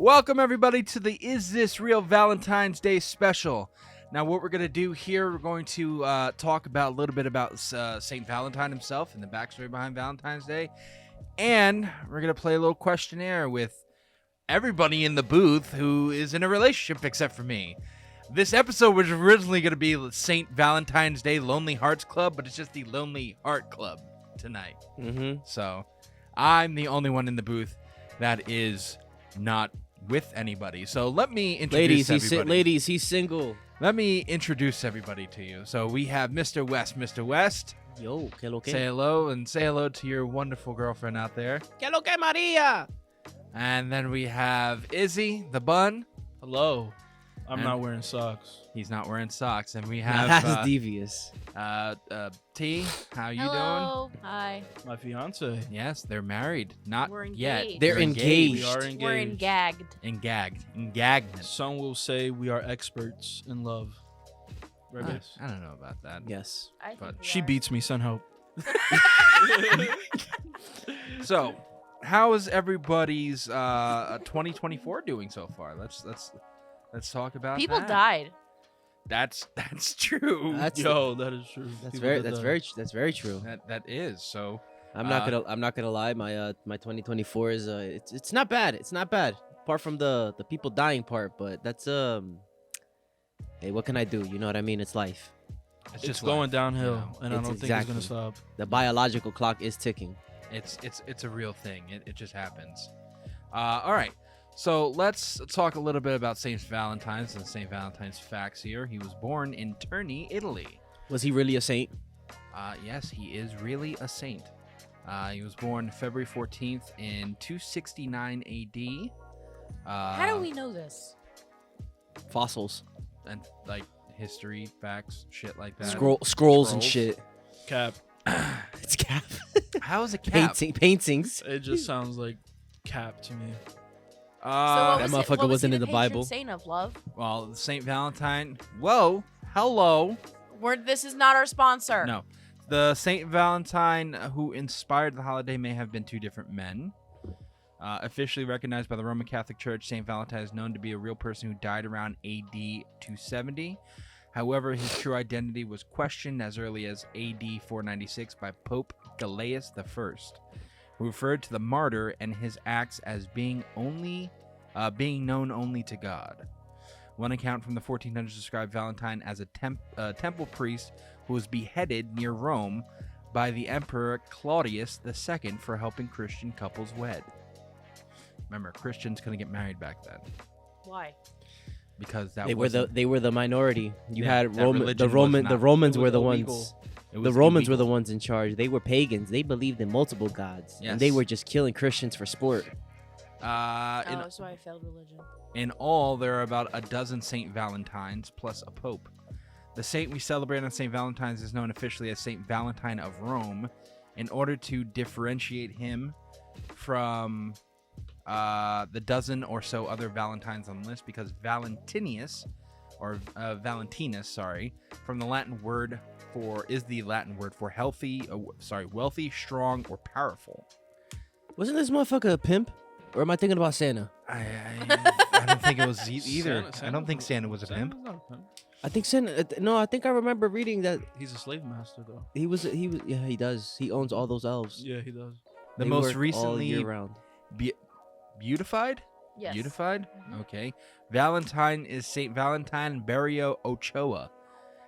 Welcome everybody to the Is This Real Valentine's Day special. Now what we're going to do here, we're going to talk about a little bit about St. Valentine himself and the backstory behind Valentine's Day. And we're going to play a little questionnaire with everybody in the booth who is in a relationship except for me. This episode was originally going to be St. Valentine's Day Lonely Hearts Club, but it's just the Lonely Heart Club tonight. So I'm the only one in the booth that is not with anybody. So let me introduce everybody. Ladies, he's single. Let me introduce everybody to you. So we have Mr. West. Mr. West. Yo, que lo que? Say hello, and say hello to your wonderful girlfriend out there. Que lo que, Maria? And then we have Izzy, the bun. Hello. I'm not wearing socks. He's not wearing socks. And we have That's devious. T, how you Hello. Hi. My fiance. doing? Yes, they're married. Not We're yet. engaged. They're engaged. We are engaged. We're engagged. Engagement. Some will say we are experts in love. Right, I guys? don't know about that. Yes. I think But we She are. beats me. Send hope. So, how is everybody's 2024 doing so far? Let's talk about People that. died. That's true. That's Yo, that is true. That's People very did that's very true. that is so. I'm not gonna lie. My 2024 is it's not bad. It's not bad. Apart from the people dying part, but that's Hey, what can I do? You know what I mean? It's life. It's It's just going life, downhill, you know? and I It's don't think it's gonna exactly. stop. The biological clock is ticking. It's a real thing. It just happens. All right. So let's talk a little bit about Saint Valentine's and Saint Valentine's facts here. He was born in Terni, Italy. Was he really a saint? Yes, he is really a saint. He was born February 14th in 269 AD. How do we know this? Fossils, And like history, facts, shit like that. scrolls and Scrolls. shit. Cap. It's cap. How is it cap? Paintings. It just sounds like cap to me. So that what motherfucker what was wasn't he in the patron Bible. Saint of love. Well, Saint Valentine. Whoa, hello. This is not our sponsor. No, the Saint Valentine who inspired the holiday may have been two different men. Officially recognized by the Roman Catholic Church, Saint Valentine is known to be a real person who died around AD 270. However, his true identity was questioned as early as AD 496 by Pope Gelasius I, who referred to the martyr and his acts as being known only to God. One account from the 1400s described Valentine as a temple priest who was beheaded near Rome by the Emperor Claudius II for helping Christian couples wed. Remember, Christians couldn't get married back then Why? because that They were the minority. You Yeah, had that religion the was not- Romans it were was the illegal. ones. it was The Romans were the illegal. ones in charge. They were pagans. They believed in multiple gods, Yes. and they were just killing Christians for sport. Oh, so I failed religion. In all, there are about a dozen Saint Valentines plus a pope. The saint we celebrate on Saint Valentine's is known officially as Saint Valentine of Rome, in order to differentiate him from the dozen or so other Valentines on the list, because Valentinus, from the Latin word is the Latin word for healthy, wealthy, strong, or powerful. Wasn't this motherfucker a pimp? Or am I thinking about Santa? I don't think it was either. I don't think Santa was a pimp. Santa's not a pimp. I think Santa. No, I think I remember reading that He's a slave master, though. he was. Yeah, he does. He owns all those elves. Yeah, he does. The They most work all recently year round. beautified? Yes. Beautified? Mhm. Okay. Valentine is Saint Valentine Barrio Ochoa,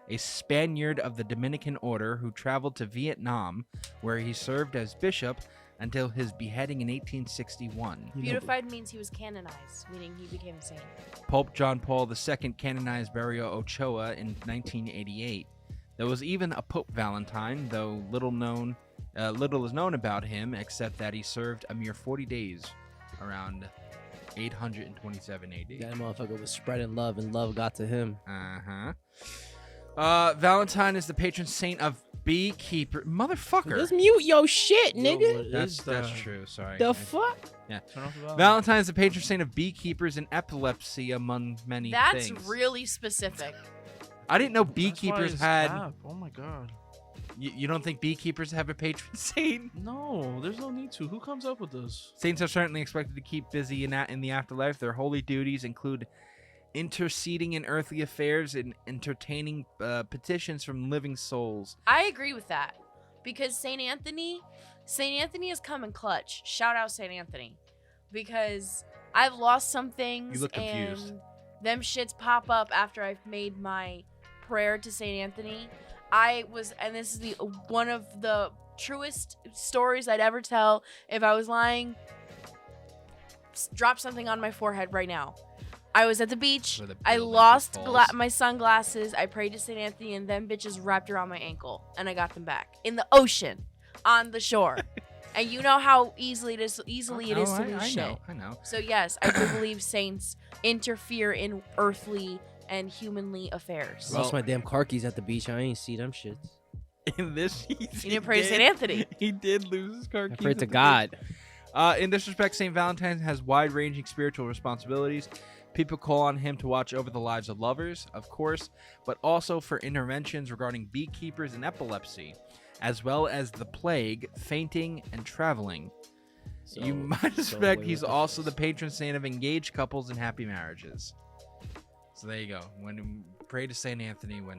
a Spaniard of the Dominican order who traveled to Vietnam, where he served as bishop until his beheading in 1861. Beautified means he was canonized, meaning he became a saint. Pope John Paul II canonized Barrio Ochoa in 1988. There was even a Pope Valentine, though little is known about him, except that he served a mere 40 days around 827 AD. That motherfucker was spreading love, and love got to him. Valentine is the patron saint of beekeeper. Motherfucker. Just mute your shit, Yo, nigga. what That's is that? true. Sorry. The fuck? Turn off the volume. Valentine is the patron saint of beekeepers and epilepsy, among many That's things. really specific. I didn't know That's why beekeepers it's had. cap. Oh my god. You don't think beekeepers have a patron saint? No, there's no need to. Who comes up with this? Saints are certainly expected to keep busy in the afterlife. Their holy duties include interceding in earthly affairs and entertaining petitions from living souls. I agree with that because Saint Anthony has come in clutch. Shout out Saint Anthony, because I've lost some things You look confused. and them shits pop up after I've made my prayer to Saint Anthony. And this is one of the truest stories I'd ever tell. If I was lying, drop something on my forehead right now. I was at the beach. I lost my sunglasses. I prayed to St. Anthony, and them bitches wrapped around my ankle, and I got them back in the ocean, on the shore. And you know how easily it is to lose shit. I know. So yes, I do believe saints interfere in earthly and humanly affairs. Lost my damn car keys at the beach. I ain't see them shits. In this, You didn't pray to St. Anthony. He did lose his car I keys. prayed to at the God. beach. In this respect, St. Valentine has wide-ranging spiritual responsibilities. People call on him to watch over the lives of lovers, of course, but also for interventions regarding beekeepers and epilepsy, as well as the plague, fainting, and traveling. You might suspect he's also the patron saint of engaged couples and happy marriages. So there you go. When pray to Saint Anthony when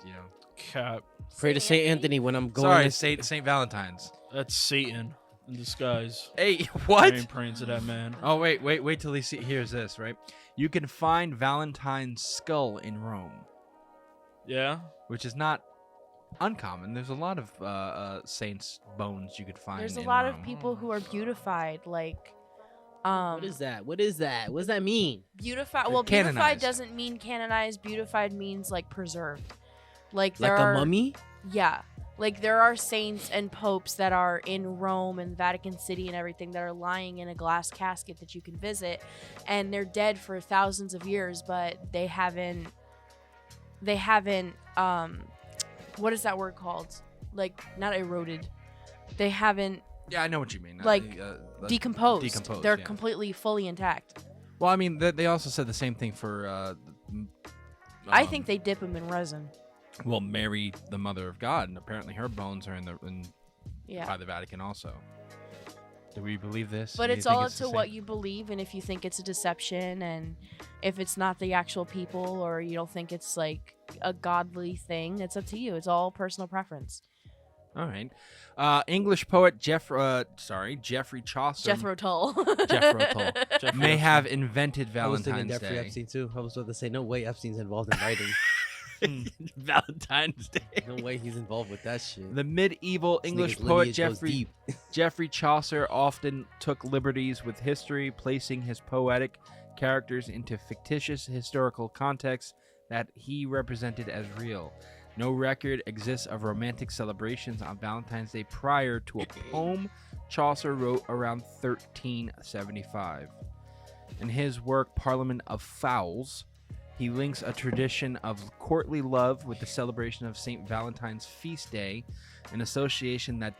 you know. Cap. Pray to Saint Anthony when I'm going. Sorry, Saint Valentine's. That's Satan in disguise. Hey, I what? ain't praying to that man. Oh wait till he hears this, right? You can find Valentine's skull in Rome, Yeah. which is not uncommon. There's a lot of saints' bones you could find. There's a in lot Rome. of people who are beautified, like What is that? What is that? What does that mean? beautified. Well, Canonized. beautified doesn't mean canonized. Beautified means like preserved. Like Like a mummy? Yeah. Like there are saints and popes that are in Rome and Vatican City and everything that are lying in a glass casket that you can visit, and they're dead for thousands of years, but they haven't what is that word called? Like not eroded. They haven't Yeah, I know what you mean. like, decomposed. decomposed, They're yeah. completely fully intact. Well, I mean, they also said the same thing for. I think they dip them in resin. Well, Mary, the Mother of God, and apparently her bones are Yeah. by the Vatican also. Do we believe this? But Do you it's think all up the to same? what you believe, and if you think it's a deception, and if it's not the actual people, or you don't think it's like a godly thing, it's up to you. It's all personal preference. All right. English poet Geoffrey Chaucer Jethro Tull. Jethro Tull may have invented I was thinking Valentine's Jeffrey Day. Epstein too. I was about to say, no way Epstein's involved in writing. Valentine's Day. No way he's involved with that shit. The medieval This English nigga's poet lineage goes deep. Geoffrey Chaucer often took liberties with history, placing his poetic characters into fictitious historical contexts that he represented as real. No record exists of romantic celebrations on Valentine's Day prior to a poem Chaucer wrote around 1375. In his work Parliament of Fowls, he links a tradition of courtly love with the celebration of St. Valentine's feast day, an association that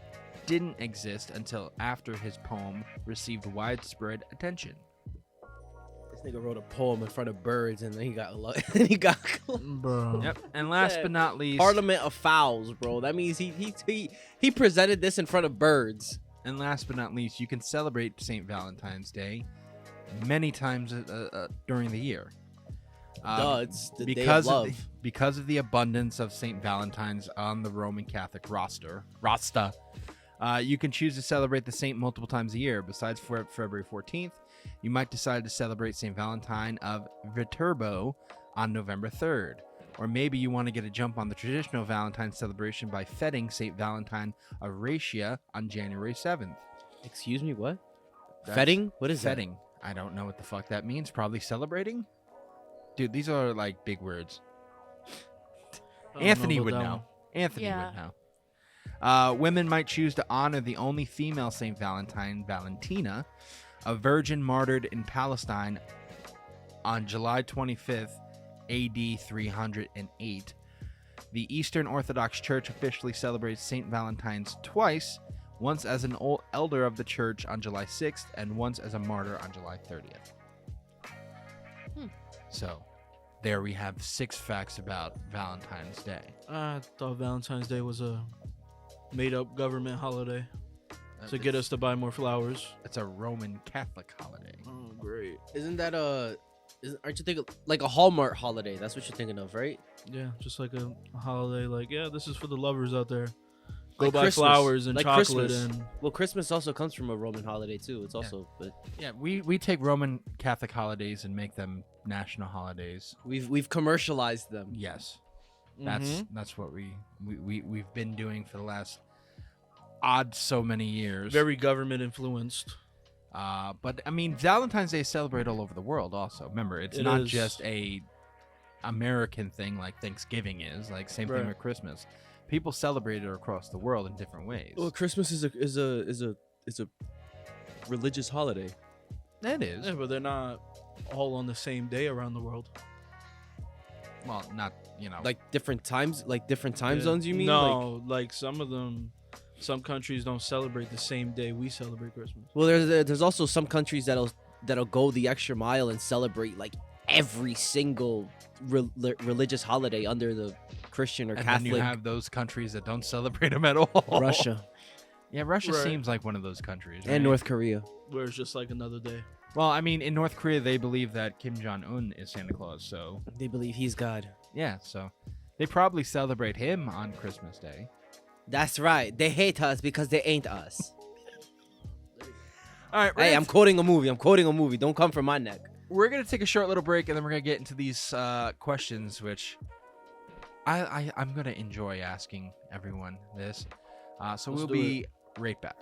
didn't exist until after his poem received widespread attention. This nigga wrote a poem in front of birds, and then he got he got Bro. Yep. And last but not least, Parliament of Fowls, bro. That means he presented this in front of birds. and last but not least, you can celebrate St. Valentine's Day many times during the year. It's the day of love. Because of the abundance of St. Valentine's on the Roman Catholic Rasta, you can choose to celebrate the saint multiple times a year. Besides February 14th, you might decide to celebrate St. Valentine of Viterbo on November 3rd. Or maybe you want to get a jump on the traditional Valentine celebration by feting St. Valentine of Raetia on January 7th. Excuse me, what? That's Feting? What is feting? I don't know what the fuck that means. Probably celebrating? Dude, these are like big words. Anthony would know. Anthony Yeah. would know. Women might choose to honor the only female St. Valentine, Valentina, a virgin martyred in Palestine on July 25th, AD 308. The Eastern Orthodox Church officially celebrates St. Valentine's twice, once as an elder of the church on July 6th and once as a martyr on July 30th. So, there we have 6 facts about Valentine's Day. I thought Valentine's Day was a made-up government holiday to get It's- us to buy more flowers. It's a Roman Catholic holiday. Oh, great. Isn't that aren't you thinking like a Hallmark holiday? That's what you're thinking of, right? Yeah, just like a holiday. Like, yeah, this is for the lovers out there. Go Like buy Christmas. flowers and Like chocolate Christmas. and Well, Christmas also comes from a Roman holiday too. It's also, but Yeah, we take Roman Catholic holidays and make them national holidays. we've commercialized them. Yes, Mhm. that's what we've been doing for the last so many years. very government influenced. But I mean, Valentine's Day is celebrated all over the world. Also, remember, it's It not is. just a American thing like Thanksgiving is. Like same thing Right. with Christmas. People celebrate it across the world in different ways. Well, Christmas is a religious holiday. It is. Yeah, but they're not all on the same day around the world. Well, not Like different times, Yeah. zones. You mean? No, like some of them, some countries don't celebrate the same day we celebrate Christmas. Well, there's also some countries that'll go the extra mile and celebrate like every single religious holiday under the Christian or and Catholic. then you have those countries that don't celebrate them at all. Russia Yeah, Russia Right. seems like one of those countries. Right? and North Korea. Where it's just like another day. Well, I mean, in North Korea, they believe that Kim Jong-un is Santa Claus. So, They believe he's God. yeah, so they probably celebrate him on Christmas Day. That's right. They hate us because they ain't us. All right, Hey, I'm quoting a movie. Don't come for my neck. we're going to take a short little break, and then we're going to get into these questions, which I'm going to enjoy asking everyone this. So Let's we'll do be right back.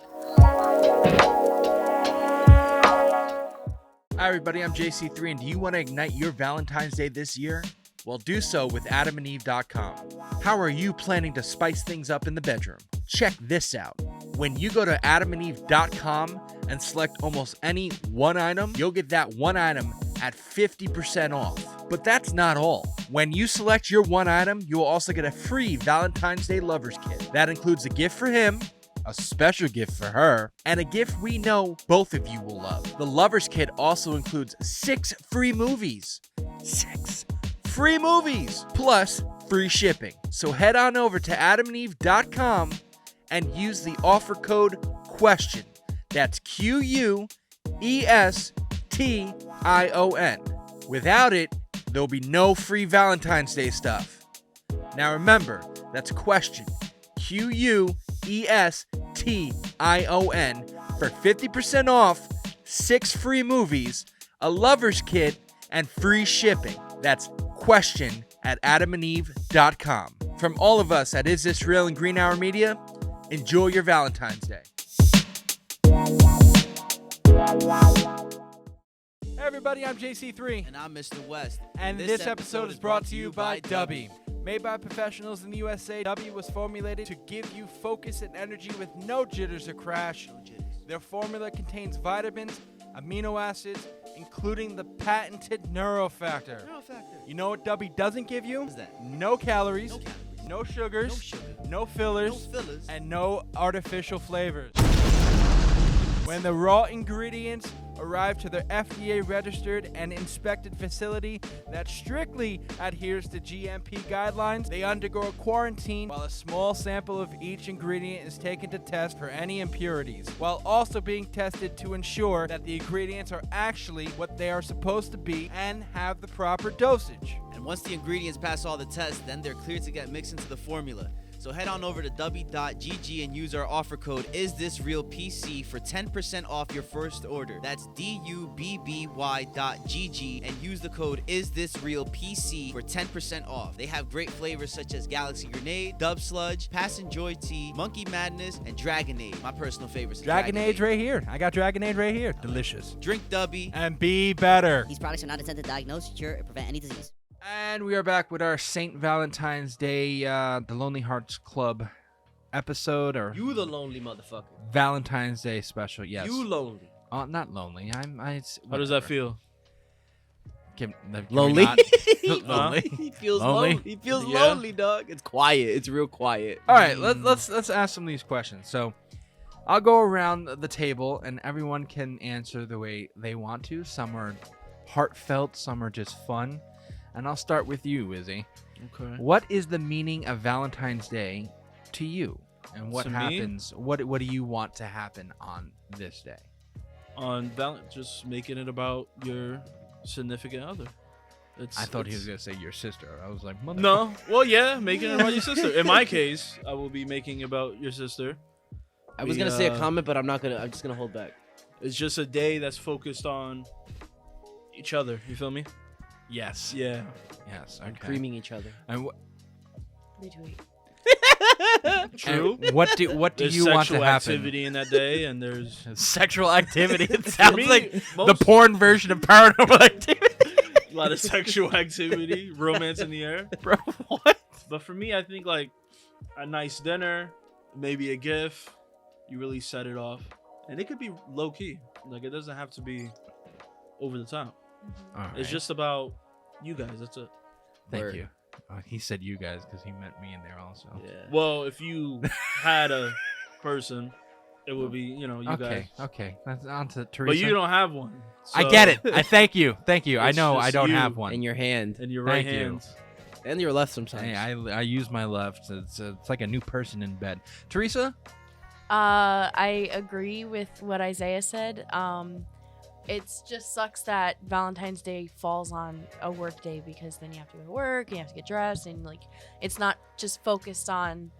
Hi, everybody. I'm JC3, and do you want to ignite your Valentine's Day this year? Well, do so with AdamandEve.com. How are you planning to spice things up in the bedroom? Check this out. When you go to AdamandEve.com and select almost any one item, you'll get that one item at 50% off. But that's not all. When you select your one item, you will also get a free Valentine's Day Lovers Kit. That includes a gift for him, a special gift for her, and a gift we know both of you will love. The Lovers Kit also includes 6 free movies. 6 free movies, plus free shipping. So head on over to AdamandEve.com and use the offer code QUESTION. That's QUESTION. Without it, there'll be no free Valentine's Day stuff. Now remember, that's QUESTION. QUESTION for 50% off, 6 free movies, a lover's kit, and free shipping. That's QUESTION at AdamandEve.com. From all of us at Is This Real and Green Hour Media, enjoy your Valentine's Day. Hey everybody, I'm JC3. And I'm Mr. West. And this episode is brought to you by Dubby. Made by professionals in the USA, Dubby was formulated to give you focus and energy with no jitters or crash. Their formula contains vitamins, amino acids, including the patented neurofactor. You know what Dubby doesn't give you? What's that? No calories, No calories. no sugars, No sugar. no fillers, No fillers. and no artificial flavors. When the raw ingredients arrive to their FDA-registered and inspected facility that strictly adheres to GMP guidelines, they undergo a quarantine while a small sample of each ingredient is taken to test for any impurities, while also being tested to ensure that the ingredients are actually what they are supposed to be and have the proper dosage. And once the ingredients pass all the tests, then they're cleared to get mixed into the formula. So head on over to dubby.gg and use our offer code IsThisRealPC for 10% off your first order. That's DUBBY.GG and use the code IsThisRealPC for 10% off. They have great flavors such as Galaxy Grenade, Dub Sludge, Pass and Joy Tea, Monkey Madness, and Dragonade. My personal favorites. are Dragonade right here. I got Dragonade right here. Delicious. Drink Dubby. And be better. These products are not intended to diagnose, cure, or prevent any disease. And we are back with our St. Valentine's Day, the Lonely Hearts Club episode, or You the lonely motherfucker. Valentine's Day special. Yes. You lonely. Not lonely. It's How does that whatever. feel? Can we Lonely? not- lonely. He feels Lonely? lonely. He feels Yeah. lonely, dog. It's quiet. It's real quiet. All right, let's ask some of these questions. So, I'll go around the table, and everyone can answer the way they want to. Some are heartfelt, some are just fun. And I'll start with you, Izzy. Okay. What is the meaning of Valentine's Day to you? And what To me? happens? What do you want to happen on this day? On just making it about your significant other. I thought he was gonna say your sister. I was like, mother. No. Well, yeah, making it about your sister. In my case, I will be making it about your sister. I was gonna say a comment, but I'm not gonna. I'm just gonna hold back. It's just a day that's focused on each other. You feel me? Yes. Yeah. Yes. And Okay. creaming each other. And Retweet. True. what do There's you want to sexual happen? activity in that day, and there's Sexual activity. It For sounds me, like the most- porn version of paranormal activity. a lot of sexual activity, romance in the air. Bro, what? But for me, I think like a nice dinner, maybe a gift. You really set it off, and it could be low key. Like it doesn't have to be over the top. All It's right. just about you guys. That's it. Thank Word. you. He said you guys because he meant me in there also. Yeah. Well, if you had a person, it would be you guys. Okay. That's on to Teresa. But you don't have one. I so- get it. I thank you. Thank you. I It's know I just don't you have one. In your hand in your right Thank you. hand. and your left sometimes. Hey, I use my left. It's like a new person in bed. Teresa? I agree with what Isaiah said. It's just sucks that Valentine's Day falls on a work day because then you have to go to work and you have to get dressed and like it's not just focused on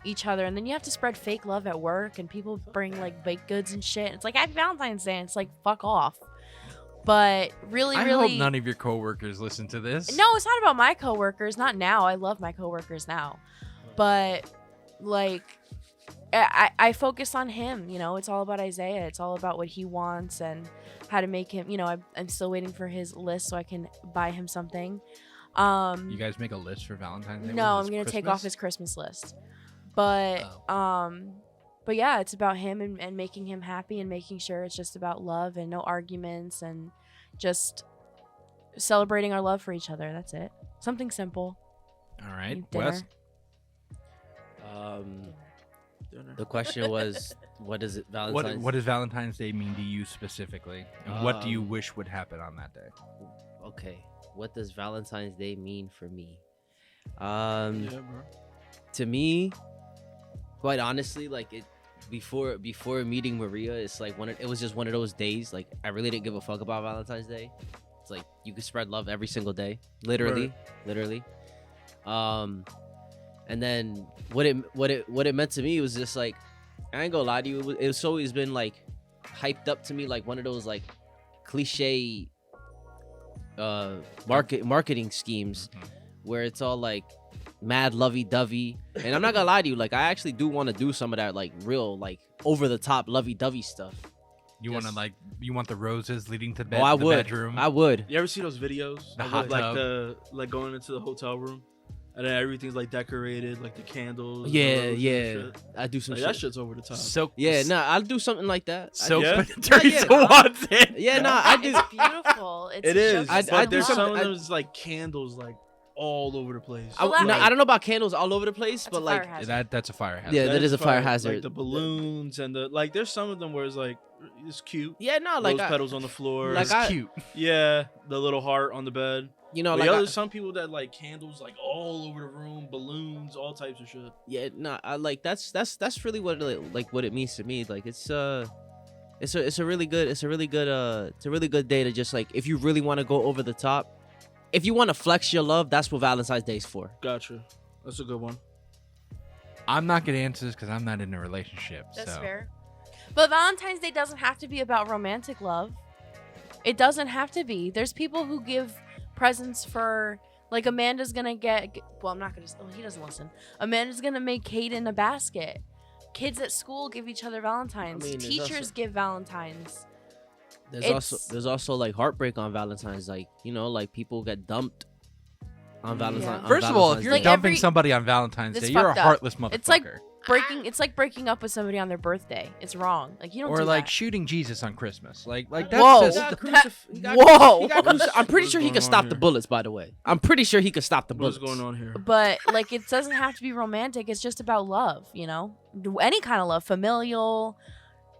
each other, and then you have to spread fake love at work and people bring like baked goods and shit. It's like Happy Valentine's Day and it's like fuck off. But really I really hope none of your coworkers listen to this. No, it's not about my coworkers. Not now. I love my coworkers now. But like I focus on him, it's all about Isaiah. It's all about what he wants and how to make him, I'm still waiting for his list so I can buy him something. You guys make a list for Valentine's Day? No, What I'm is going this, to take off Christmas? his Christmas list. But but yeah, it's about him and making him happy and making sure it's just about love and no arguments and just celebrating our love for each other. That's it. Something simple. All right. Dinner. Wes? Dinner. The question was, what is it? Valentine's. What does Valentine's Day mean to you specifically? And what do you Um, wish would happen on that day? Okay. What does Valentine's Day mean for me? Yeah, bro. To me, quite honestly, like it before meeting Maria, it's like it was just one of those days. Like I really didn't give a fuck about Valentine's Day. It's like you could spread love every single day, literally. And then what it meant to me was just like, I ain't gonna lie to you, it's always been like hyped up to me like one of those like cliche marketing schemes where it's all like mad lovey-dovey. And I'm not gonna lie to you, like I actually do want to do some of that like real like over the top lovey-dovey stuff. You want to Yes. you want the roses leading to bed, Oh, I the would. bedroom? I would. You ever see those videos The of hot like tub. like going into the hotel room, and then everything's like decorated, like the candles. and the Yeah, roses and yeah. shit? I do some Like, shit. that shit's over the top. So Yeah, nah, I'll do something like that. So Yeah? Teresa Yeah. wants it. Yeah, nah, I do. It's beautiful. It's It is. just But I do there's some something- of those like candles like all over the place. I, Well, nah, that- I don't know about candles all over the place, That's but a like, fire hazard. That's a fire hazard. Yeah, that That's is a fire hazard. Like the balloons and the like. There's some of them where it's like it's cute. yeah, no, like Rose petals on the floor. like It's I- cute. yeah, the little heart on the bed. you know, But like yeah, I- there's some people that like candles like all over the room, balloons, all types of shit. yeah, no, I like that's really what it means to me. Like it's a really good day to just like if you really want to go over the top, if you want to flex your love, that's what Valentine's Day is for. Gotcha. That's a good one. I'm not gonna answer this because I'm not in a relationship. That's so. fair. But Valentine's Day doesn't have to be about romantic love. It doesn't have to be. There's people who give presents for, like Amanda's gonna get. Well, I'm not gonna. Oh, he doesn't listen. Amanda's gonna make Caden a basket. Kids at school give each other Valentines. I mean, there's Teachers also- give Valentines. There's It's- also like heartbreak on Valentine's, like like people get dumped on Valentine's. Yeah. on First of all, if Valentine's you're Like Day. dumping every- somebody on Valentine's It's Day, you're a fucked up. heartless motherfucker. It's like breaking up with somebody on their birthday. It's wrong. Like you don't or do like that. shooting Jesus on Christmas. Like that's Whoa. just Whoa. I'm pretty sure he going could stop on the here? bullets. By the way, I'm pretty sure he could stop the What's bullets. going on here? But like it doesn't have to be romantic. It's just about love. Any kind of love, familial,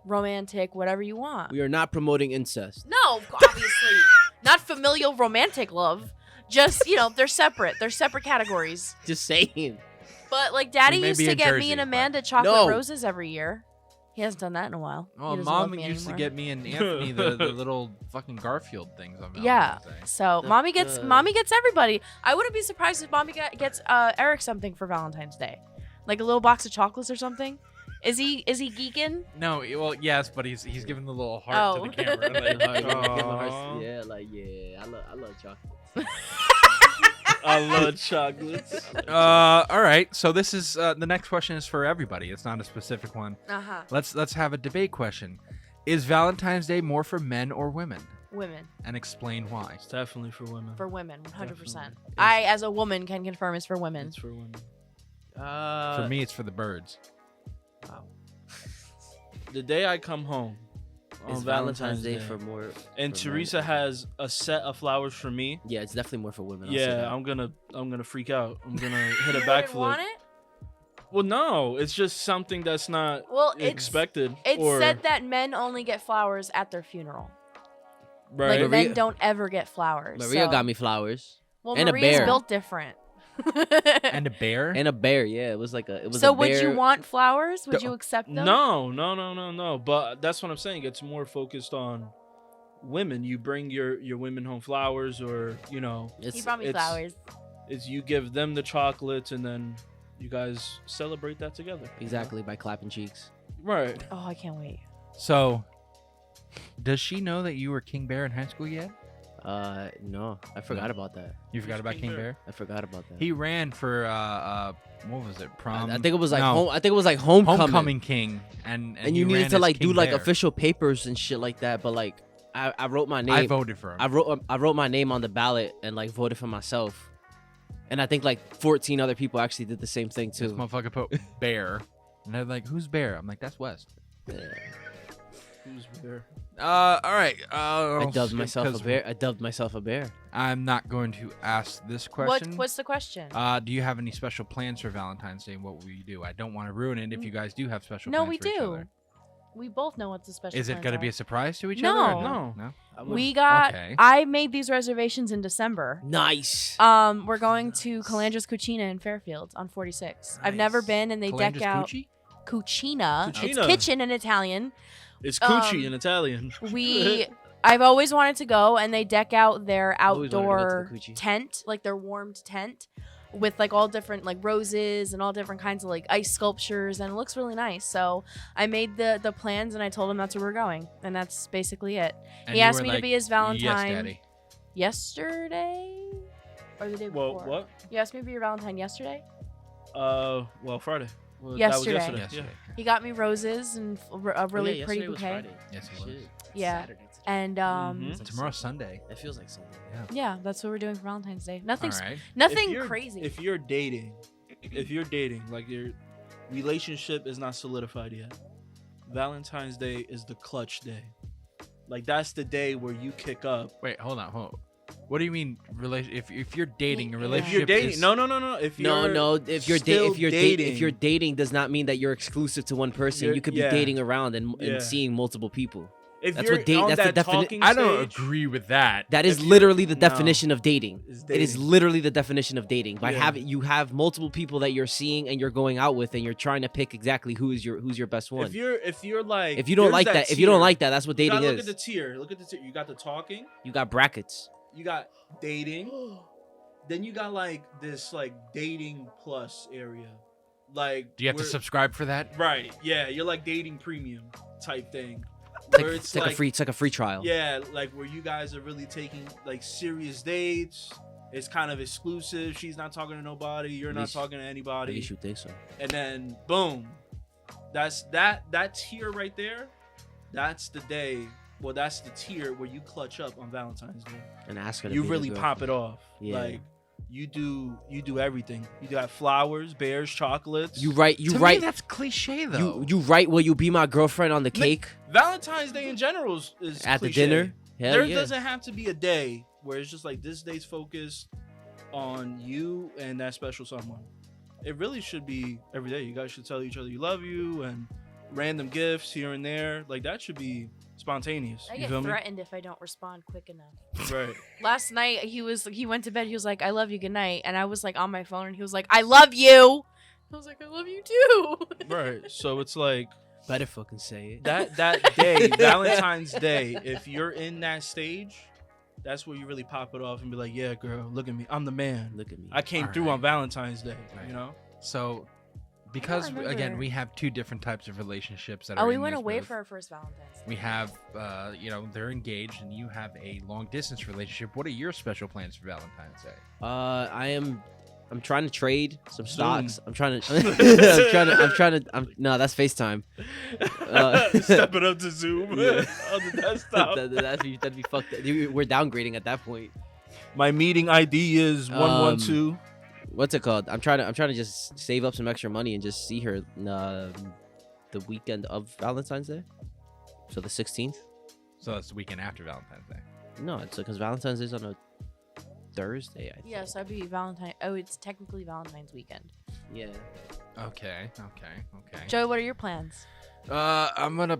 romantic, whatever you want. We are not promoting incest. No, obviously not familial romantic love. Just they're separate. They're separate categories. Just saying. But like Daddy We may used be to in get Jersey, me and but- Amanda chocolate No. roses every year. He hasn't done that in a while. He Oh, doesn't love Mom me used to anymore. get me and Anthony the little fucking Garfield things on Yeah. Valentine's Day. So The- mommy gets the- everybody. I wouldn't be surprised if mommy gets Eric something for Valentine's Day, like a little box of chocolates or something. Is he geeking? No, well, yes, but he's giving the little heart Oh. to the camera. Like, Aw. Yeah, like yeah, I love chocolate. I love chocolates. all right. So this is the next question is for everybody. It's not a specific one. Uh-huh. Let's have a debate question. Is Valentine's Day more for men or women? Women. And explain why. It's definitely for women. For women, 100%. Definitely. I, as a woman, can confirm it's for women. It's for women. For me, it's for the birds. The day I come home on It's Valentine's Day, for more. and for Teresa men. has a set of flowers for me. Yeah, it's definitely more for women. I'll say Yeah, that. I'm gonna freak out. I'm gonna hit a You wouldn't backflip. want it? Well, no, it's just something that's not Well, expected. It's or, said that men only get flowers at their funeral. right. Like Maria- men don't ever get flowers. Maria so- got me flowers Well, and a Maria's bear. built different. And a bear? and a bear. Yeah, it was like a. It was So a would you bear- want flowers? Would No. you accept them? No. But that's what I'm saying. It's more focused on women. You bring your women home flowers, or He It's brought me it's- flowers. it's you give them the chocolates, and then you guys celebrate that together. exactly by clapping cheeks. Right. Oh, I can't wait. So, does she know that you were King Bear in high school yet? No, I forgot about that. You forgot Who's about King King Bear? Bear? I forgot about that. He ran for what was it? Prom. I think it was like no, home. I think it was like homecoming. homecoming king, and And he you ran needed to as like King do like Bear. official papers and shit like that. But like, I wrote my name. I voted for him. I wrote my name on the ballot and like voted for myself. And I think like 14 other people actually did the same thing This too. motherfucker put Bear, and they're like, "Who's Bear?" I'm like, "That's West." Who's there? All right. I dubbed myself a bear. I dubbed myself a bear. I'm not going to ask this question. What's the question? Do you have any special plans for Valentine's Day? And what will you do? I don't want to ruin it if you guys do have special No, plans we for each do. other. We both know what the special Is it plans going to are. be a surprise to each No. other? or No. No. We got. Okay. I made these reservations in December. Nice. We're going to Calandra's Cucina in Fairfield on 46. I've never Nice. been, and they deck Calandra's out Gucci? Cucina. It's Cucina. kitchen in Italian. It's coochie Um, in Italian. I've always wanted to go, and they deck out their Always wanted to go to outdoor the Cucci. tent, like their warmed tent, with like all different like roses and all different kinds of like ice sculptures, and it looks really nice. So I made the plans, and I told him that's where we're going, and that's basically it. And He you asked were me to like, be his Valentine Yes, Daddy. yesterday or the day Well, before. what? You asked me to be your Valentine yesterday. Well, Friday. Well, Yesterday. That was Yesterday. He got me roses and a really pretty bouquet. Yes, it was. Yeah. Saturday today. And Mhm. Tomorrow's Sunday. It feels like Sunday. yeah, that's what we're doing for Valentine's Day. All Nothing, right. nothing If you're- crazy. If you're dating, like your relationship is not solidified yet, Valentine's Day is the clutch day. Like that's the day where you kick up. Wait, hold on. What do you mean if you're dating a If relationship? If you're dating, is, no. If you're No. If you're still if you're dating does not mean that you're exclusive to one person. You're- You could be yeah. dating around and Yeah. seeing multiple people. if that's you're what date- on that's the that defini- talking I don't stage, agree with that. That is If you're- literally the no. definition of dating. is It is dating. literally the definition of dating. By Yeah. having you have multiple people that you're seeing and you're going out with, and you're trying to pick exactly who's your best one. If you're like, If you don't there's like that, if you don't tier. like that, that's what You dating gotta look is. at the tier. Look at the tier. You got the talking. You got brackets. You got dating. Then you got like this like dating plus area. Like Do you have to where- subscribe for that? Right. Yeah. You're like dating premium type thing. It's Where like, it's like a free trial. Yeah, like where you guys are really taking like serious dates. It's kind of exclusive. She's not talking to nobody. You're At not least- talking to At anybody. least you think so. And then boom, that's that tier right there. That's the day. Well, that's the tier where you clutch up on Valentine's Day. And ask her. To You be really the pop it off. Yeah. Like you do everything. You got flowers, bears, chocolates. You write. To me, that's cliche though. You write. Will you be my girlfriend on the cake Valentine's Day in general is at the cliche. dinner? Hell There yeah. doesn't have to be a day where it's just like this day's focused on you and that special someone. It really should be every day. You guys should tell each other you love you and random gifts here and there. Like that should be spontaneous. I You get feel me? threatened if I don't respond quick enough. Right. Last night he went to bed. He was like, "I love you, good night," and I was like on my phone, and he was like, "I love you," I was like, I love you too. Right. So it's like Better fucking say it. that day, Valentine's Day, if you're in that stage, that's where you really pop it off and be like, yeah, girl, look at me. I'm the man. Look at me. I came All through right. on Valentine's Day, Right. you know? So, because remember. again, we have two different types of relationships that are. Oh, we in went this away booth. for our first Valentine's Day. We have, they're engaged, and you have a long distance relationship. What are your special plans for Valentine's Day? I'm trying to trade some Zoom. stocks. I'm trying to. No, that's FaceTime. Step it up to Zoom Yeah. on the desktop. That'd be fucked. We're downgrading at that point. My meeting ID is 112. What's it called? I'm trying to just save up some extra money and just see her the weekend of Valentine's Day. So the 16th. So that's the weekend after Valentine's Day. No, it's because Valentine's Day's on a Thursday. I think. Yeah, so I'd be Valentine. Oh, it's technically Valentine's weekend. Yeah. Okay. Joey, what are your plans? I'm gonna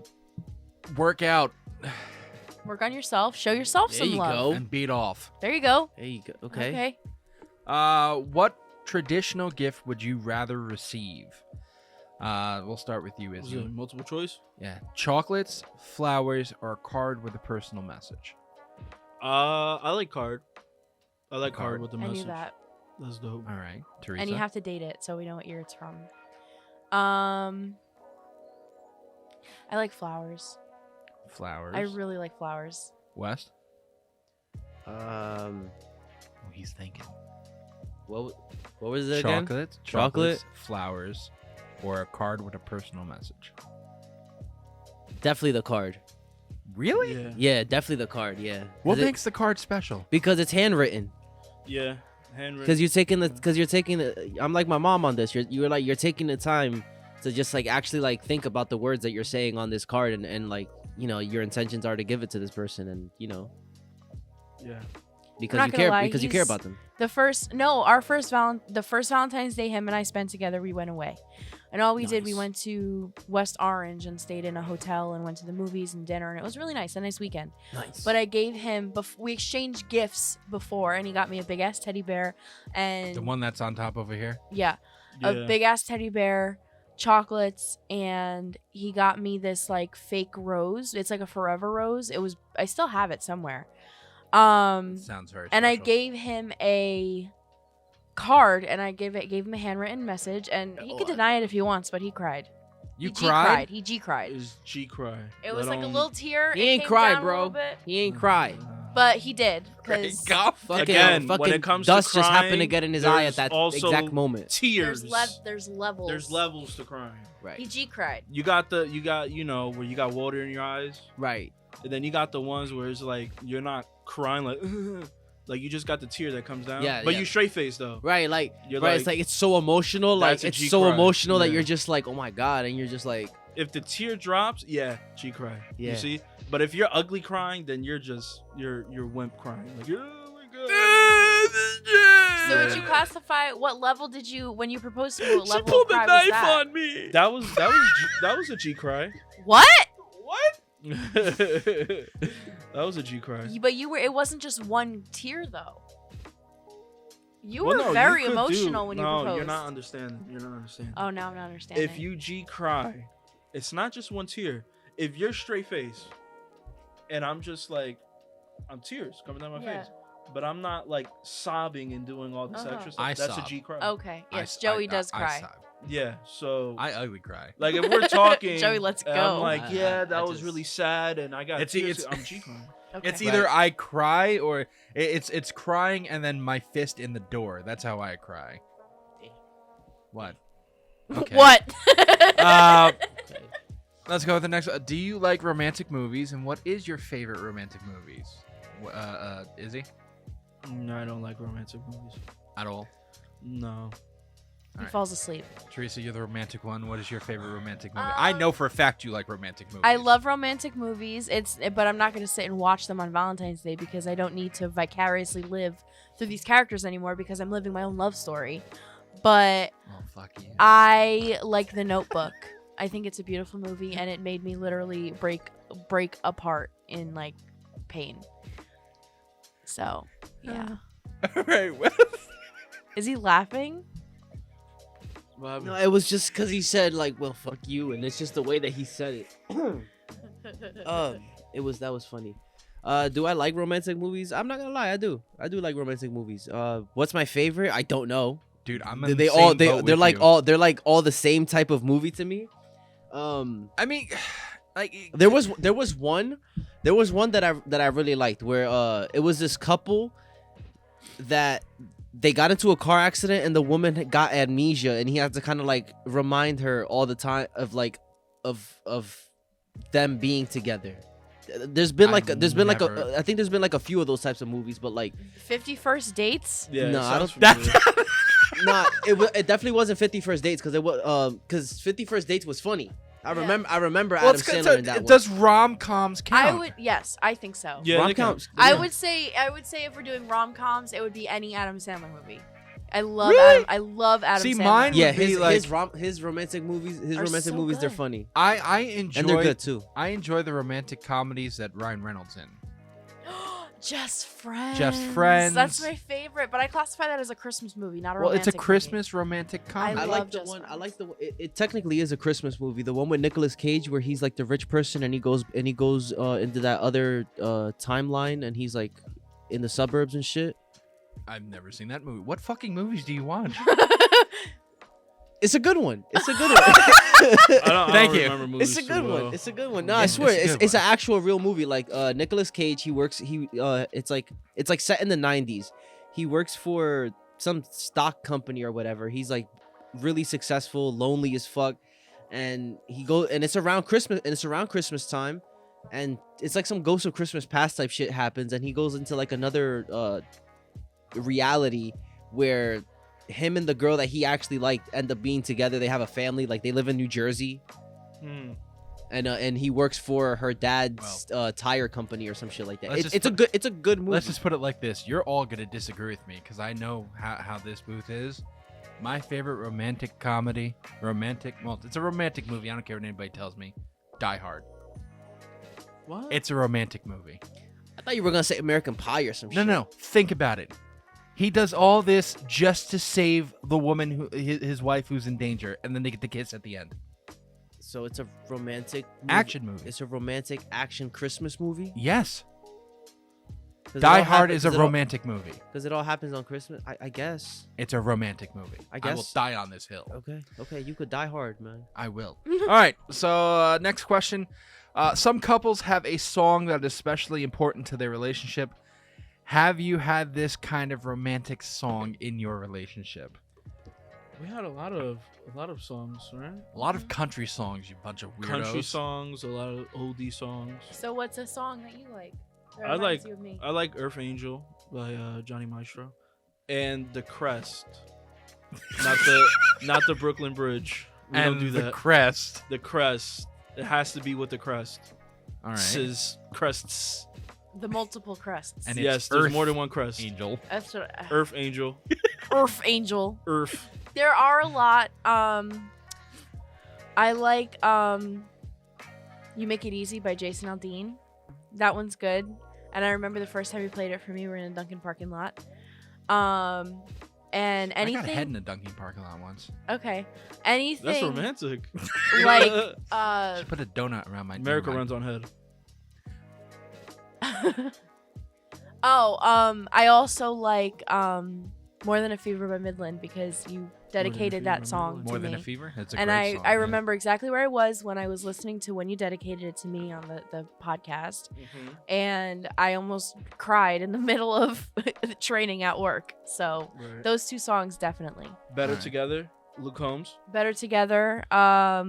work out Work on yourself. Show yourself There some you love. go. and beat off. There you go. There you go. Okay. Okay. What traditional gift would you rather receive? We'll start with you, Is Izzy. it multiple choice? Yeah, chocolates, flowers, or a card with a personal message. I like card. I like Card. card with the I message. knew that. That's dope. All right, Teresa. And you have to date it so we know what year it's from. I like flowers. flowers. I really like flowers. West. Um. Oh, he's thinking. What was it again? Chocolates, Chocolate? flowers, or a card with a personal message. Definitely the card. Really? Yeah. Yeah, definitely the card. Yeah. What 'Cause it- makes the card special? Because it's handwritten. Yeah. Handwritten. Because you're taking the. I'm like my mom on this. You're taking the time to just like actually like think about the words that you're saying on this card and like your intentions are to give it to this person and Yeah. because not you gonna care lie, because you care he's- about them. The first Valentine's Day him and I spent together, we went away. And all we did, we Nice. went to West Orange and stayed in a hotel and went to the movies and dinner. And it was really nice, a nice weekend. Nice. But I gave him, we exchanged gifts before, and he got me a big ass teddy bear. And The one that's on top over here. yeah, Yeah. a big ass teddy bear, chocolates, and he got me this like fake rose. It's like a forever rose. I still have it somewhere. Sounds very. And I special. gave him a card, and I gave him a handwritten message, and he could deny it if he wants, but he cried. You He G cried. He G cried. Is G cry. It was like a little tear. He it ain't came cried, down a bro. little bit, He ain't cried. but he did Great because golf. Fucking, Again, when fucking it comes to dust just happened to crying, get in his eye there's at that also exact moment. Tears. there's levels. There's levels to crying. Right. He G cried. You got where you got water in your eyes, Right. and then you got the ones where it's like you're not crying like like you just got the tear that comes down. Yeah, But yeah. you straight face though. Right. Like. You're Right. like, It's like it's so emotional. Like That's a it's G so cry. emotional that Yeah. you're just like, oh my god, and you're just like, if the tear drops, yeah, G cry. Yeah. You see? But if you're ugly crying, then you're wimp crying. Like, oh my god. So would you classify what level did you when you proposed to me? What She level pulled of the cry knife was that? on me. That was a G cry. What? What? That was a G cry. But you were. It wasn't just one tear though. You Well, were no, very could emotional when you no, proposed. you're not understanding. You're not understanding. Oh, now I'm not understanding. If you G cry, it's not just one tear. If you're straight face, and I'm just like, I'm tears coming down my Yeah. face, but I'm not like sobbing and doing all this Uh-huh. extra stuff. I That's sob. a G cry. Okay. Yes, Joey does cry. Yeah. So I ugly cry. like if we're talking, Joey, let's and go. I'm like, I- yeah, I that was just- really sad, and I got It's- tears. it's- I'm G crying. Okay. It's either I cry or it's crying and then my fist in the door. That's how I cry. What? Okay. What? Let's go with the next. Do you like romantic movies, and what is your favorite romantic movies? Izzy? No, I don't like romantic movies. At all? No. He Alright. falls asleep. Teresa, you're the romantic one. What is your favorite romantic movie? I know for a fact you like romantic movies. I love romantic movies. But I'm not going to sit and watch them on Valentine's Day because I don't need to vicariously live through these characters anymore because I'm living my own love story. But Oh fuck you. I like The Notebook. I think it's a beautiful movie, and it made me literally break apart in like pain. So, yeah. All right. Well, Is he laughing? What happened? No, it was just because he said like, "Well, fuck you," and it's just the way that he said it. That was funny. Do I like romantic movies? I'm not gonna lie, I do. I do like romantic movies. What's my favorite? I don't know. Dude, I'm They in the all same boat they're with like you. all the same type of movie to me. I mean, like There was one that I really liked where it was this couple that they got into a car accident and the woman got amnesia and he had to kind of like remind her all the time of like of them being together. There's been I think there's been like a few of those types of movies, but like 50 First Dates. Yeah, No, it I don't- sounds familiar. it definitely wasn't 50 First Dates because 50 First Dates was funny. I remember well, Adam Sandler in that one. does rom-coms count? Yes, I think so. Yeah, they Rom-coms. count. I Yeah. would say if we're doing rom-coms, it would be any Adam Sandler movie. I love Really? I love Adam See, Sandler. mine Yeah, would be his romantic movies. His Are romantic so movies, they're good. funny I enjoy and they're good too. I enjoy the romantic comedies that Ryan Reynolds in. Just Friends. Just Friends. That's my favorite, but I classify that as a Christmas movie, not a Well, romantic it's a Christmas romantic I comedy. I love like the Just one. I Friends. like the. It technically is a Christmas movie. The one with Nicolas Cage, where he's like the rich person, and he goes into that other timeline, and he's like in the suburbs and shit. I've never seen that movie. What fucking movies do you watch? It's a good one. It's a good one. I don't Thank you. remember movies It's a too good well. one. It's a good one. No, I It's- swear, it's a good it's an one. actual real movie. Like Nicolas Cage, it's like set in the 90s. He works for some stock company or whatever. He's like really successful, lonely as fuck, and it's around Christmas time, and it's like some Ghost of Christmas Past type shit happens, and he goes into like another reality where him and the girl that he actually liked end up being together. They have a family, like they live in New Jersey. Hmm. And he works for her dad's tire company or some shit like that. Let's just It's a good movie. Let's just put it like this: you're all gonna disagree with me because I know how this booth is. My favorite romantic comedy, well, it's a romantic movie. I don't care what anybody tells me. Die Hard. What? It's a romantic movie. I thought you were gonna say American Pie or some shit. No. Think about it. He does all this just to save the woman, his wife, who's in danger, and then they get the kiss at the end. So it's a romantic Action movie. It's a romantic action Christmas movie. Yes. Die Hard is a romantic movie. because it all happens on Christmas. I guess. It's a romantic movie. I I will guess. die on this hill. Okay. You could die hard, man. I will. All right. So next question. Some couples have a song that is especially important to their relationship. Have you had this kind of romantic song in your relationship? We had a lot of songs, right? A lot of country songs, you bunch of weirdos. Country songs, a lot of oldie songs. So what's a song that you like? That I reminds like you of me? I like Earth Angel by Johnny Maestro, and the Crest, not the Brooklyn Bridge. We and don't do the that. crest. The Crest. It has to be with the Crest. All right. This is crests. The multiple crests. And it's Yes, there's Earth more than one crest. Angel. That's what Earth Angel. Earth Angel. Earth. There are a lot. I like You Make It Easy by Jason Aldean. That one's good. And I remember the first time he played it for me, we were in a Dunkin' parking lot. And I got head anything. in a Dunkin' parking lot once. Okay. Anything. That's romantic. Like Just put a donut around my. America never mind. runs on head. I also like More Than a Fever by Midland because you dedicated Fever that by song Midland. to More than me. a fever. It's a And great song, I yeah. remember exactly where I was when I was listening to when you dedicated it to me on the podcast. And I almost cried in the middle of the training at work. So Right. those two songs definitely. Better Alright. Together. Luke Combs. Better Together, I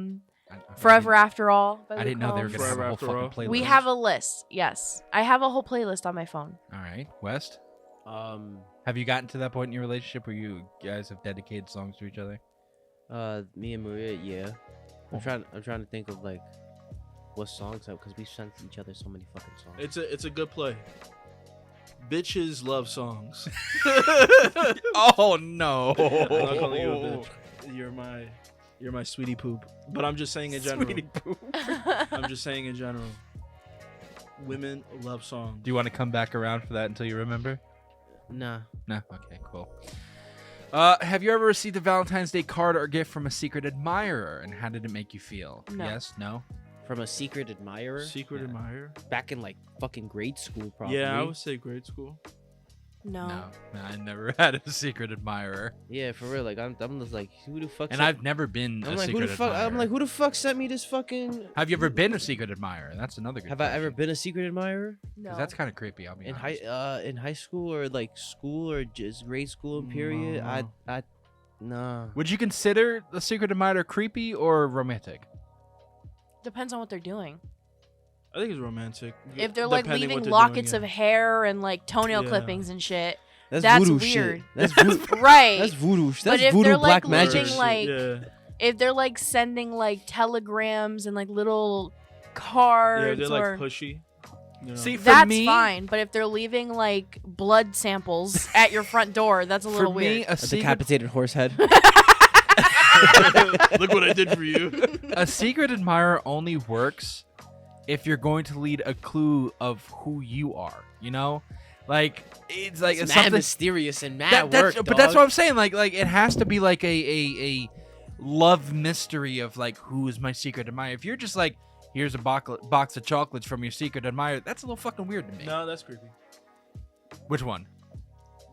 Forever After All by I didn't know they were Luke gonna have a whole Forever After fucking All. playlist. We have a list, yes. I have a whole playlist on my phone. All right, West. Me Have you gotten to that point in your relationship where you guys have dedicated songs to each other? and Maria, yeah. I'm trying to think of like what songs because we sent each other so many fucking songs. It's a good play. Bitches love songs. Oh no! I'm not calling you a bitch. You're my sweetie poop. But I'm just saying in general. Sweetie poop. I'm just saying in general. Women love songs. Do you want to come back around for that until you remember? Nah. No. Okay. Cool. Have you ever received a Valentine's Day card or gift from a secret admirer, and how did it make you feel? No. Yes, no. From a secret admirer? Secret admirer? Back in like fucking grade school, probably. Yeah, I would say grade school. No. I never had a secret admirer, Yeah, for real. Like I'm just like, who the fuck? and I've never been a I'm like, secret who the fuck? admirer. I'm like, who the fuck sent me this fucking? Have you ever been a secret admirer? That's another good. Have I ever question. been a secret admirer 'Cause No. that's kind of creepy. I'll be in honest. in high school or like school or just grade school and period? No. I nah. Would you consider the secret admirer creepy or romantic? Depends on what they're doing. I think it's romantic. If they're like depending what leaving they're lockets doing, of hair and like toenail Yeah. clippings and shit, That's, That's voodoo weird. shit. That's voodoo. right? That's voodoo. That's But if voodoo they're, black like, magic. leaving, like, yeah. if they're like sending like telegrams and like little Yeah, cards they're like or pushy. You know? See, for that's me, fine. But if they're leaving like blood samples at your front door, that's a for little me, weird. a A secret, decapitated horse head. Look what I did for you. a secret admirer only works if you're going to lead a clue of who you are. You know, like it's like It's it's mad something. mysterious and mad That's, work. but that's dog. what I'm saying. Like it has to be like a love mystery of like who is my secret admirer. If you're just like, here's a box of chocolates from your secret admirer, that's a little fucking weird to me. No, that's creepy. Which one?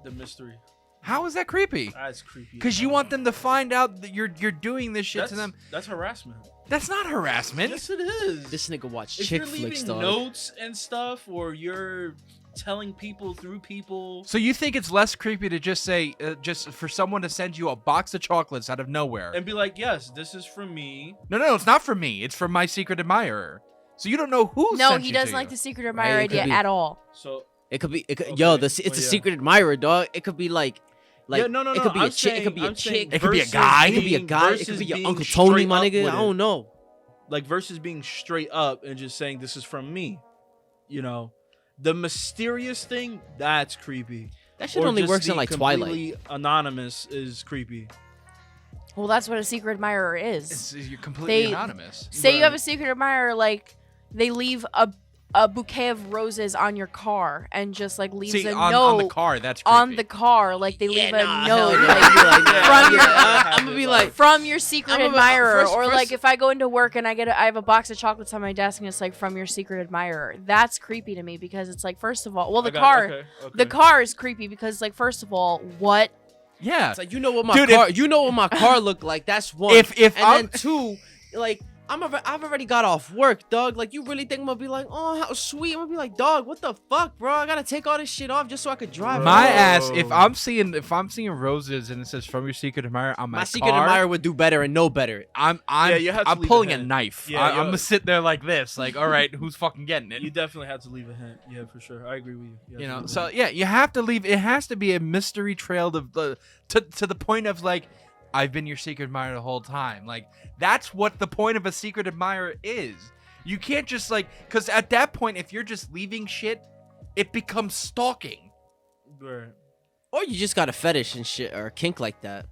The mystery. How is that creepy? That's creepy. Because you want them to find out that you're doing this shit to them. That's harassment. That's not harassment. Yes, it is. This nigga watch if chick you're flicks, leaving dog. notes and stuff, or you're telling people through people. So you think it's less creepy to just say, just for someone to send you a box of chocolates out of nowhere? And be like, yes, this is from me. No, it's not from me. It's from my secret admirer. So you don't know who. No, sent he you doesn't to like you. the secret admirer Right, it could idea be- at all. So It could be. It could, Okay, Yo, it's well, a yeah. secret admirer, dog. It could be like. yeah, no. It could be I'm a chick. It could be a I'm chick. saying It could be a versus guy. It could be a being- guy. It could versus be your being Uncle Tony, my straight nigga. up I with don't it. know. Like versus being straight up and just saying this is from me. You know, the mysterious thing that's creepy. That shit Or only just works in the like Twilight. completely anonymous is creepy. Well, that's what a secret admirer is. You're completely They- anonymous. Say you Right. have a secret admirer, like they leave a bouquet of roses on your car and just like leaves See, a on note the car, that's creepy. on the car, like they leave a hell note yeah. like, I'd be like, from your I'm gonna be like, from your secret I'm a- admirer, first- or first- like if I go into work and I have a box of chocolates on my desk and it's like from your secret admirer. That's creepy to me because it's like, first of all, well, the car is creepy because like, first of all, what? Yeah. it's like you know what my Dude, car. You know what my car looked like. That's one. If and I'm then two, like I've already got off work, dog. Like you really think I'm gonna be like, oh, how sweet? I'm gonna be like, dog, what the fuck, bro? I gotta take all this shit off just so I could drive. my home. ass, if I'm seeing roses and it says from your secret admirer on my My car, secret admirer would do better and know better. I'm you have to I'm leave a pulling a hint. knife. Yeah, I'm yo. gonna sit there like this, like, all right, who's fucking getting it? You definitely have to leave a hint. Yeah, for sure. I agree with you. You have to know, leave a so hint. yeah, you have to leave. It has to be a mystery trail to the point of like, I've been your secret admirer the whole time. Like that's what the point of a secret admirer is. You can't just like, because at that point, if you're just leaving shit, it becomes stalking. Right. Or you just got a fetish and shit or a kink like that.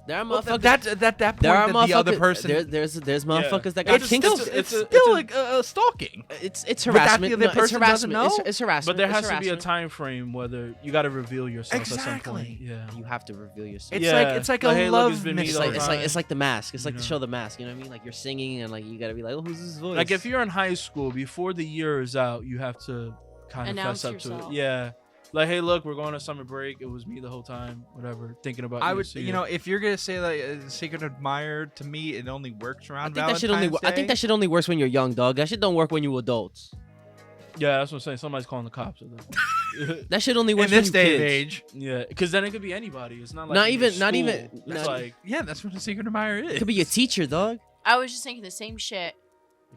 There are Well, motherfuckers. that's at that point there are that the other motherfuckers- person. There's motherfuckers that got it's kinks. still, it's it's a- still it's like stalking. It's But that harassment. the other No, it's person doesn't harassment. know? It's harassment. But there It's has to be a harassment. time frame whether you got to reveal yourself at some Exactly. point. Yeah. You have to reveal yourself. It's Yeah. like it's like a Like, hey, look, love it's been me the It's whole like time. it's like the mask. It's like You to know. show the mask. You know what I mean? Like you're singing and like you gotta be like, oh, who's this voice? Like if you're in high school, before the year is out, you have to kind of Announce fess up to yourself. it. Yeah. Like, hey, look, we're going on summer break. It was me the whole time. Whatever. Thinking about. I you, would, so you yeah. know, if you're gonna say like a secret admirer, to me, it only works around I think that shit only. Valentine's I think Day. that shit only works when you're young, dog. That shit don't work when you adults. Yeah, that's what I'm saying. Somebody's calling the cops. I think. That shit only in works this when you day and kids. age. Yeah, because then it could be anybody. It's not like Not in your even- not school. even- It's not- like Yeah, that's what a secret admirer is. It could be a teacher, dog. I was just thinking the same shit.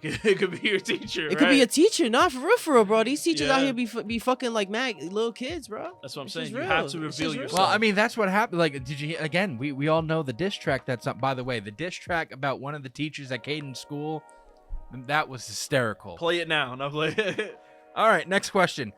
it could be your teacher. It could be a right? teacher, not for real, bro. These teachers out Yeah. here be fucking like little kids, bro. That's what I'm This saying. is You real. have to This is reveal real. yourself. Well, I mean, that's what happened. Like, did you again? We all know the diss track. That's by the way, the diss track about one of the teachers at Caden's school. That was hysterical. play it now. No, play it. All right, next question.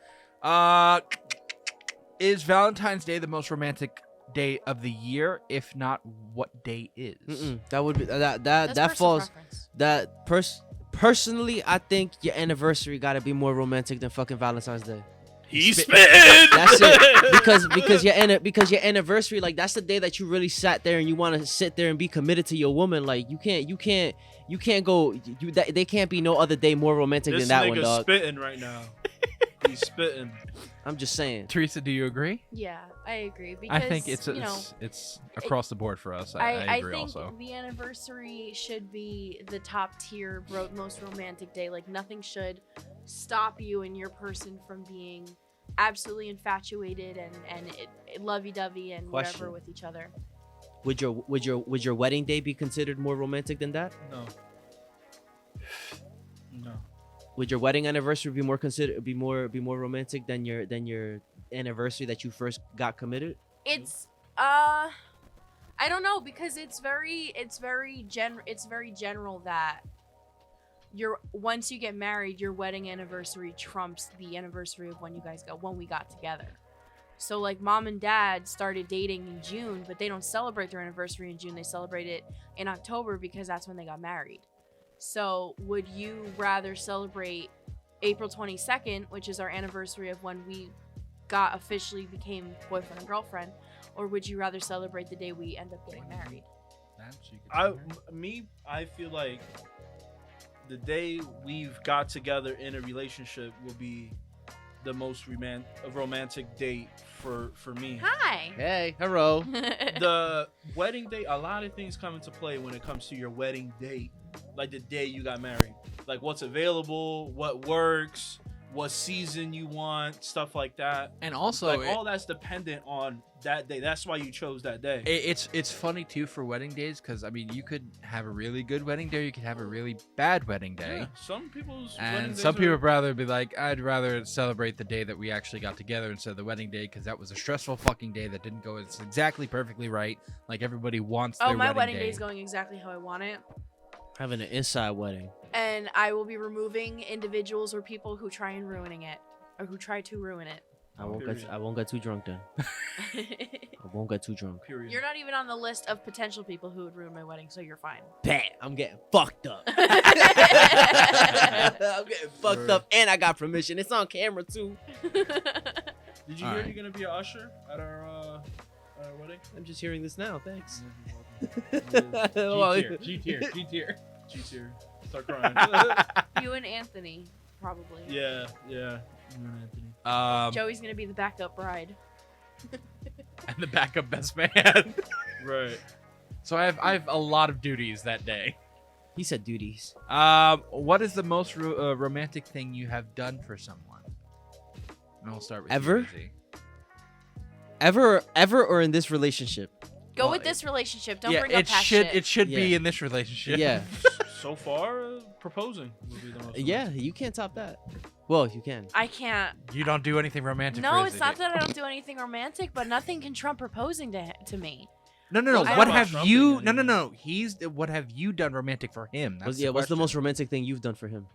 Is Valentine's Day the most romantic day of the year? If not, what day is? That would be that That's that personal falls. preference. Personally, I think your anniversary gotta be more romantic than fucking Valentine's Day. He's spitting. That's it. Because your anniversary, like that's the day that you really sat there and you want to sit there and be committed to your woman. Like you can't go. They can't be no other day more romantic This than that nigga one, dog. spitting right now. He's spitting. I'm just saying. Teresa, do you agree? Yeah, I agree. Because, I think it's you know, it's across the board for us. I agree think also. the anniversary should be the top tier, most romantic day. Like nothing should stop you and your person from being absolutely infatuated and lovey-dovey and whatever with each other. Would your wedding day be considered more romantic than that? No. No. Would your wedding anniversary be more romantic than your anniversary that you first got committed? It's I don't know, because it's very general that once you get married, your wedding anniversary trumps the anniversary of when we got together. So like mom and dad started dating in June, but they don't celebrate their anniversary in June. They celebrate it in October because that's when they got married. So would you rather celebrate April 22nd, which is our anniversary of when we officially became boyfriend and girlfriend, or would you rather celebrate the day we end up getting married? I feel like the day we've got together in a relationship will be the most romantic date for me. Hi. Hey, hello. The wedding date, a lot of things come into play when it comes to your wedding date. Like the day you got married, like what's available, what works, what season you want, stuff like that. And also, like all that's dependent on that day. That's why you chose that day. It's funny too for wedding days, because I mean you could have a really good wedding day, you could have a really bad wedding day. Yeah, some people's wedding And days some people are- would rather be like, I'd rather celebrate the day that we actually got together instead of the wedding day, because that was a stressful fucking day that didn't go exactly perfectly right, like everybody wants their my wedding day. day is going exactly how I want it. Having an inside wedding. And I will be removing individuals or people who try and ruining it, or who try to ruin it. I won't get too drunk then. I won't get too drunk. Period. You're not even on the list of potential people who would ruin my wedding, so you're fine. Bam! I'm getting fucked up. I'm getting fucked up, and I got permission. It's on camera too. Did you All hear right. you're gonna be an usher at our wedding? I'm just hearing this now. Thanks. Well, G tier. G tier. Start crying. You and Anthony, probably. Yeah. You and Anthony. Joey's gonna be the backup bride. And the backup best man. Right. So I have a lot of duties that day. He said duties. What is the most romantic thing you have done for someone? And I'll start with Ever? you, Izzy. Ever, or in this relationship? Go Well, with this relationship. Don't yeah, bring up it past should shit. it should be Yeah. in this relationship. Yeah, So far, proposing would be the most. yeah. You can't top that. Well, you can. I can't. You don't do anything romantic. No, for it's Izzy, not do- that I don't do anything romantic, but nothing can trump proposing to me. No. Well, I What don't- have Trumping you? anything. No. What have you done romantic for him? That's What's the most question. romantic thing you've done for him?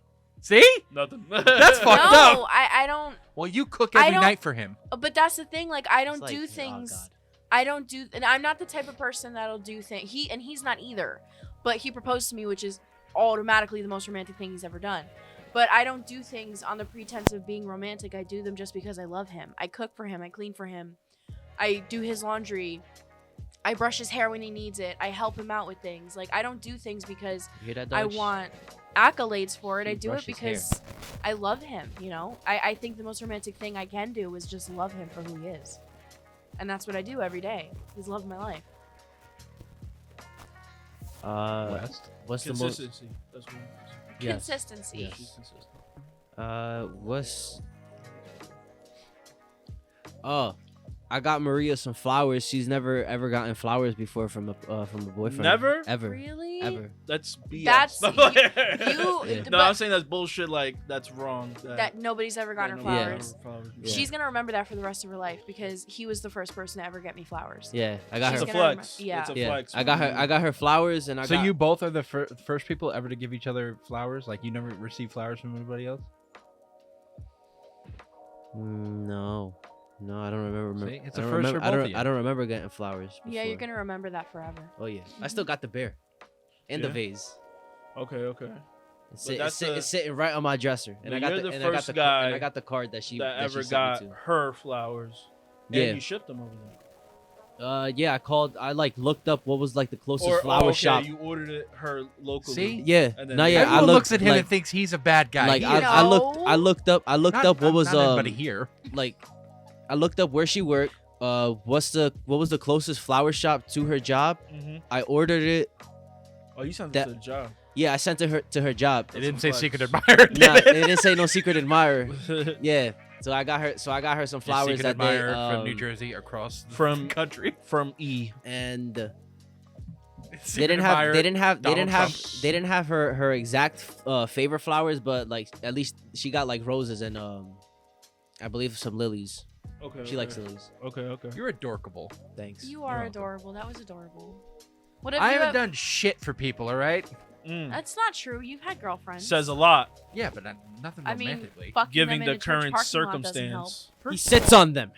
See? Nothing. That's fucked No, up. I don't. Well, you cook I every don't- night for him. But that's the thing. Like, I don't It's like, do oh, things. God. I don't do, and I'm not the type of person that'll do things. He's not either. But he proposed to me, which is automatically the most romantic thing he's ever done. But I don't do things on the pretense of being romantic. I do them just because I love him. I cook for him. I clean for him. I do his laundry. I brush his hair when he needs it. I help him out with things. Like, I don't do things because You hear that, I Dodge? want accolades for it. He I do it brushes hair. because I love him, you know? I think the most romantic thing I can do is just love him for who he is. And that's what I do every day. He's loved my life. What's the most? Consistency. That's what it is. Yes. Consistency. Yes. She's consistent. What's? Oh, I got Maria some flowers. She's never ever gotten flowers before from a boyfriend. Never? Ever. Really? Ever. That's BS. That's- you. Yeah. No, but I'm saying that's bullshit. Like that's wrong. that nobody's ever gotten her nobody flowers. ever flowers. Yeah. She's gonna remember that for the rest of her life because he was the first person to ever get me flowers. Yeah, I got She's It's her. a gonna flex. remember- yeah. It's a Yeah, flex. I got her flowers, and I So got. you both are the first people ever to give each other flowers? Like you never received flowers from anybody else? No, I don't remember. See? It's I a don't first remember, for I both don't, of you. I don't remember getting flowers. Yeah, you're before. gonna remember that forever. Oh yeah, I still got the bear, and the Yeah. vase. Okay. It's sitting right on my dresser, and But I got you're the, the and I got first the guy and I got the card that she that that ever she got sent me her flowers. Yeah. And you shipped them over there. to. Yeah, I like looked up what was like the closest Or flower okay, shop. you ordered it her locally. See? Yeah, And then no, yeah. Everyone I looked, looks at him like, and thinks he's a bad guy. like He I, is. I looked up Not- what was not everybody here. like I looked up where she worked. What was the closest flower shop to her job? Mm-hmm. I ordered it. Oh, you sent That- it to the job. Yeah, I sent it to her job. It didn't say some secret flex. admirer. did Nah, it? it didn't say no secret admirer. Yeah, so I got her some Your flowers secret that day. admirer from New Jersey across the from- country. From E. and they Secret didn't have admirer, Donald Trump. they didn't have her exact favorite flowers, but like at least she got like roses and I believe some lilies. Okay. She likes lilies. Okay. You're adorable. Thanks. You are welcome. adorable. That was adorable. What if I you haven't have... done shit for people, all right? Mm. That's not true. You've had girlfriends. Says a lot, Yeah, but nothing I mean, romantically. fucking given them in the a church current parking lot doesn't help. circumstance. He sits on them.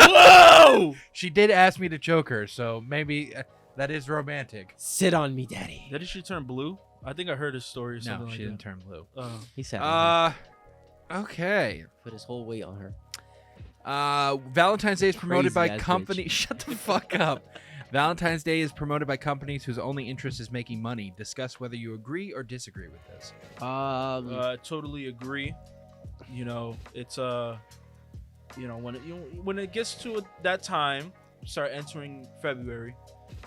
Whoa! She did ask me to choke her, so maybe that is romantic. Sit on me, daddy. Did she turn blue? I think I heard a story or No, something she like didn't that. turn blue. He sat on her. Okay. Put his whole weight on her. Valentine's Day is promoted by Crazy-ass companies. Shut the fuck up. Valentine's Day is promoted by companies whose only interest is making money. Discuss whether you agree or disagree with this. Totally agree. You know, it's when it gets to that time, start entering February,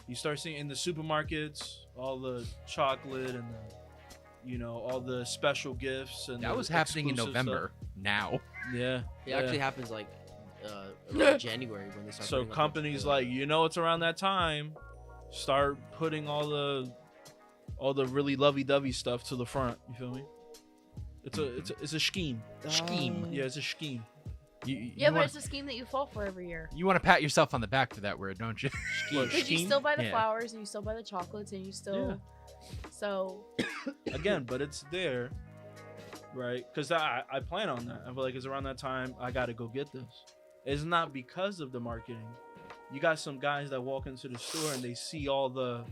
you start seeing in the supermarkets all the chocolate and all the special gifts and That the was happening in exclusive November. Now. stuff. Yeah, It actually happens like around January when they start. So putting up companies the- like it's around that time, start putting all the really lovey-dovey stuff to the front. You feel me? It's a scheme. Scheme. Yeah, it's a scheme. Yeah, but it's a scheme that you fall for every year. You want to pat yourself on the back for that word, don't you? What, Because you scheme? still buy the Yeah. flowers and you still buy the chocolates and you still. So. Again, but it's there, right? Because I plan on that. I feel like it's around that time I got to go get this. It's not because of the marketing. You got some guys that walk into the store and they see all the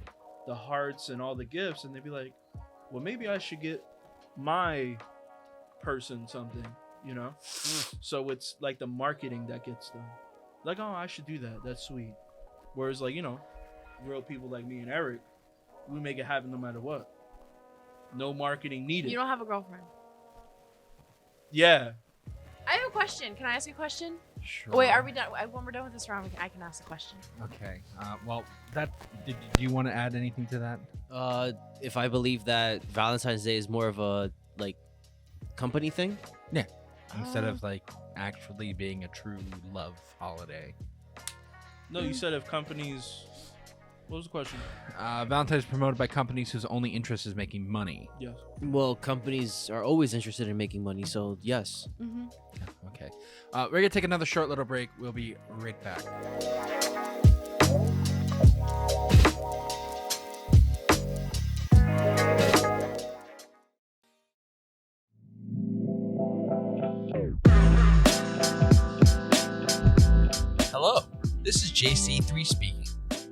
hearts and all the gifts and they be like, well, maybe I should get my person something, So it's like the marketing that gets them. Like, oh, I should do that. That's sweet. Whereas, like, real people like me and Eric, we make it happen no matter what. No marketing needed. You don't have a girlfriend. Yeah. I have a question. Can I ask you a question? Sure. Wait, are we done? When we're done with this round, I can ask a question. Okay. Well, do you want to add anything to that? if I believe that Valentine's Day is more of a like company thing. Instead of like actually being a true love holiday. No, you said if companies. What was the question? Valentine's is promoted by companies whose only interest is making money. Yes. Well, companies are always interested in making money, so yes. Mm-hmm. Okay. We're going to take another short little break. We'll be right back. Hello, this is JC3 speaking.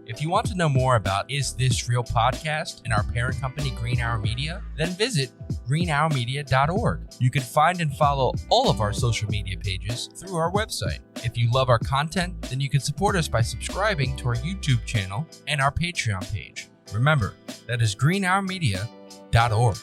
If you want to know more about Is This Real Podcast and our parent company, Green Hour Media, then visit greenhourmedia.org. You can find and follow all of our social media pages through our website. If you love our content, then you can support us by subscribing to our YouTube channel and our Patreon page. Remember, that is greenhourmedia.org.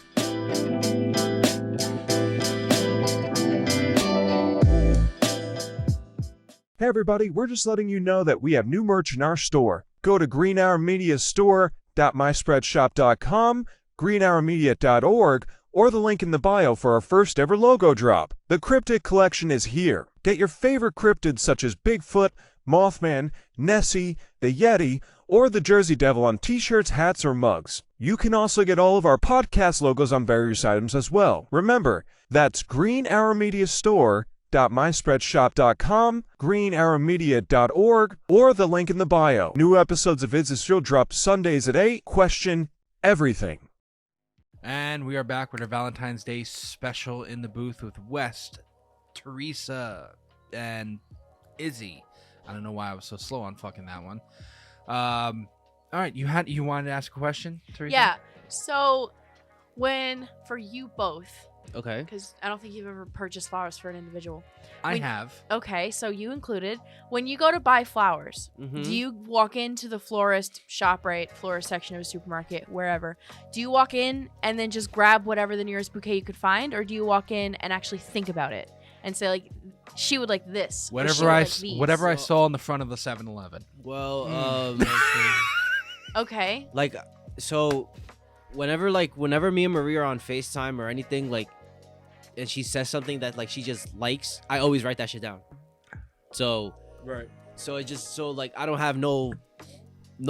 Hey everybody, we're just letting you know that we have new merch in our store. Go to greenhourmediastore.myspreadshop.com, greenhourmedia.org, or the link in the bio for our first ever logo drop. The Cryptid Collection is here. Get your favorite cryptids such as Bigfoot, Mothman, Nessie, the Yeti, or the Jersey Devil on t-shirts, hats, or mugs. You can also get all of our podcast logos on various items as well. Remember, that's greenhourmediastore.myspreadshop.com, greenhourmedia.org, or the link in the bio. New episodes of Is This Real drop Sundays at 8. Question everything. And we are back with our Valentine's Day special in the booth with West, Teresa, and Izzy. I don't know why I was so slow on fucking that one. All right, you wanted to ask a question, Teresa? Yeah. So, When for you both, Okay. because I don't think you've ever purchased flowers for an individual. I When- have. Okay, so you included. When you go to buy flowers, Mhm. do you walk into the florist, ShopRite, florist section of a supermarket, wherever? Do you walk in and then just grab whatever the nearest bouquet you could find, or do you walk in and actually think about it and say like, she would like this, or she would like these? Whatever I saw on the front of the 7-Eleven. Well, Okay. like, so whenever me and Maria are on FaceTime or anything, like, and she says something that like she just likes, I always write that shit down. So Right. like I don't have no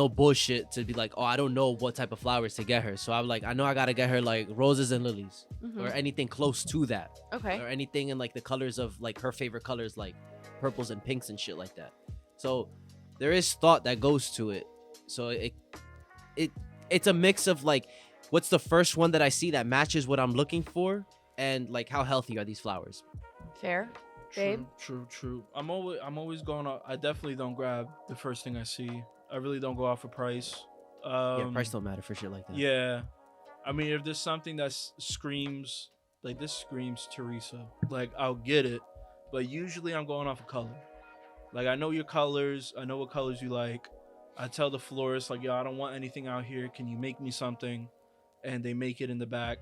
bullshit to be like, oh, I don't know what type of flowers to get her. So I'm like, I know I gotta get her like roses and lilies Mhm. or anything close to that, Okay. or anything in like the colors of like her favorite colors, like purples and pinks and shit like that. So there is thought that goes to it. So it's a mix of like, what's the first one that I see that matches what I'm looking for, and like how healthy are these flowers? Fair. Babe? True. I'm always going off. I definitely don't grab the first thing I see. I really don't go off of price. Yeah, price don't matter for shit like that. Yeah. I mean, if there's something that screams like this screams Teresa, like I'll get it. But usually I'm going off of color. Like I know your colors. I know what colors you like. I tell the florist like, yo, I don't want anything out here. Can you make me something? And they make it in the back.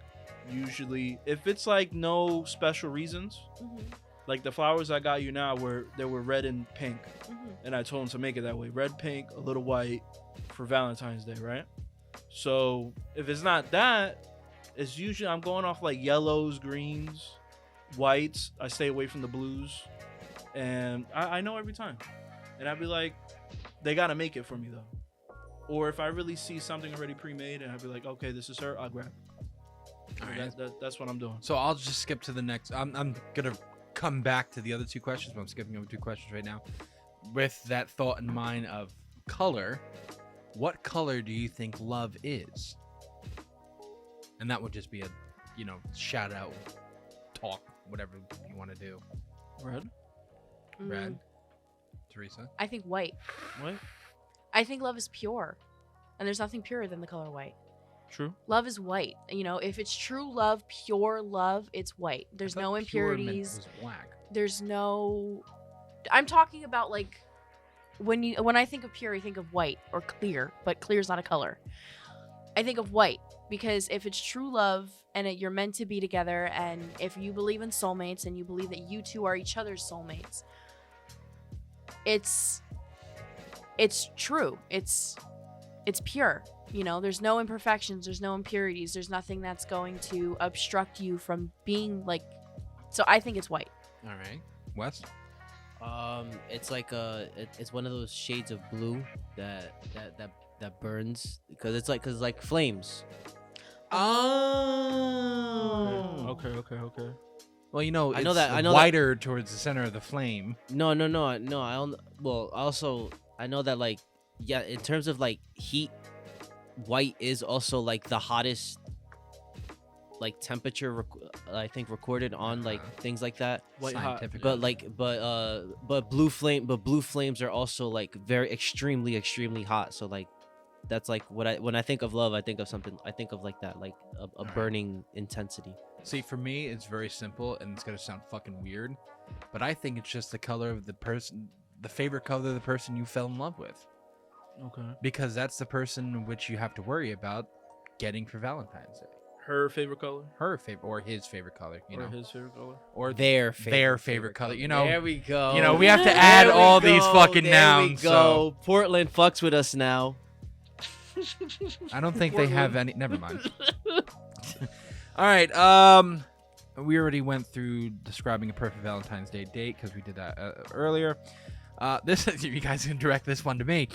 Usually, if it's like no special reasons, Mhm. like the flowers I got you now were red and pink, Mhm. and I told them to make it that way, red, pink, a little white for Valentine's Day, right? So if it's not that, it's usually I'm going off like yellows, greens, whites. I stay away from the blues, and I know every time, and I'd be like, they gotta make it for me though. Or if I really see something already pre-made, and I'd be like, okay, this is her, I'll grab it. So All right. that's what I'm doing. So I'll just skip to the next. I'm gonna come back to the other two questions, but I'm skipping over 2 questions right now. With that thought in mind of color, what color do you think love is? And that would just be a, shout out, talk, whatever you want to do. Red? Red, Mm, Teresa. I think white. What? I think love is pure, and there's nothing purer than the color white. True. Love is white. If it's true love, pure love, it's white. There's I no thought pure meant impurities. was black. There's no. I'm talking about like when I think of pure, I think of white or clear, but clear is not a color. I think of white because if it's true love and you're meant to be together, and if you believe in soulmates and you believe that you two are each other's soulmates, it's true. It's pure. There's no imperfections, there's no impurities, there's nothing that's going to obstruct you from being like. So I think it's white. All right, Wes. It's like it's one of those shades of blue that burns because it's like flames. Oh. Okay. Well, I know it's that- I know that- wider towards the center of the flame. No. I don't. Well, also I know that like, yeah, in terms of like heat, white is also like the hottest like temperature I think recorded on like things like that. White hot. Scientific. But blue flames are also like very extremely hot. So like that's like when I think of love, I think of something. I think of like that, like a Alright. burning intensity. See, for me, it's very simple, and it's gonna sound fucking weird, but I think it's just the color of the person, the favorite color of the person you fell in love with, Okay. because that's the person which you have to worry about getting for Valentine's Day. Her favorite color? Her favorite or his favorite color, Or his favorite color? or Their favorite color. There we go. we have to add There we all these go, fucking there nouns. we go. Portland fucks with us now. So I don't think they have any. Never mind. All right. We already went through describing a perfect Valentine's Day date because we did that earlier. This you guys can direct this one to me.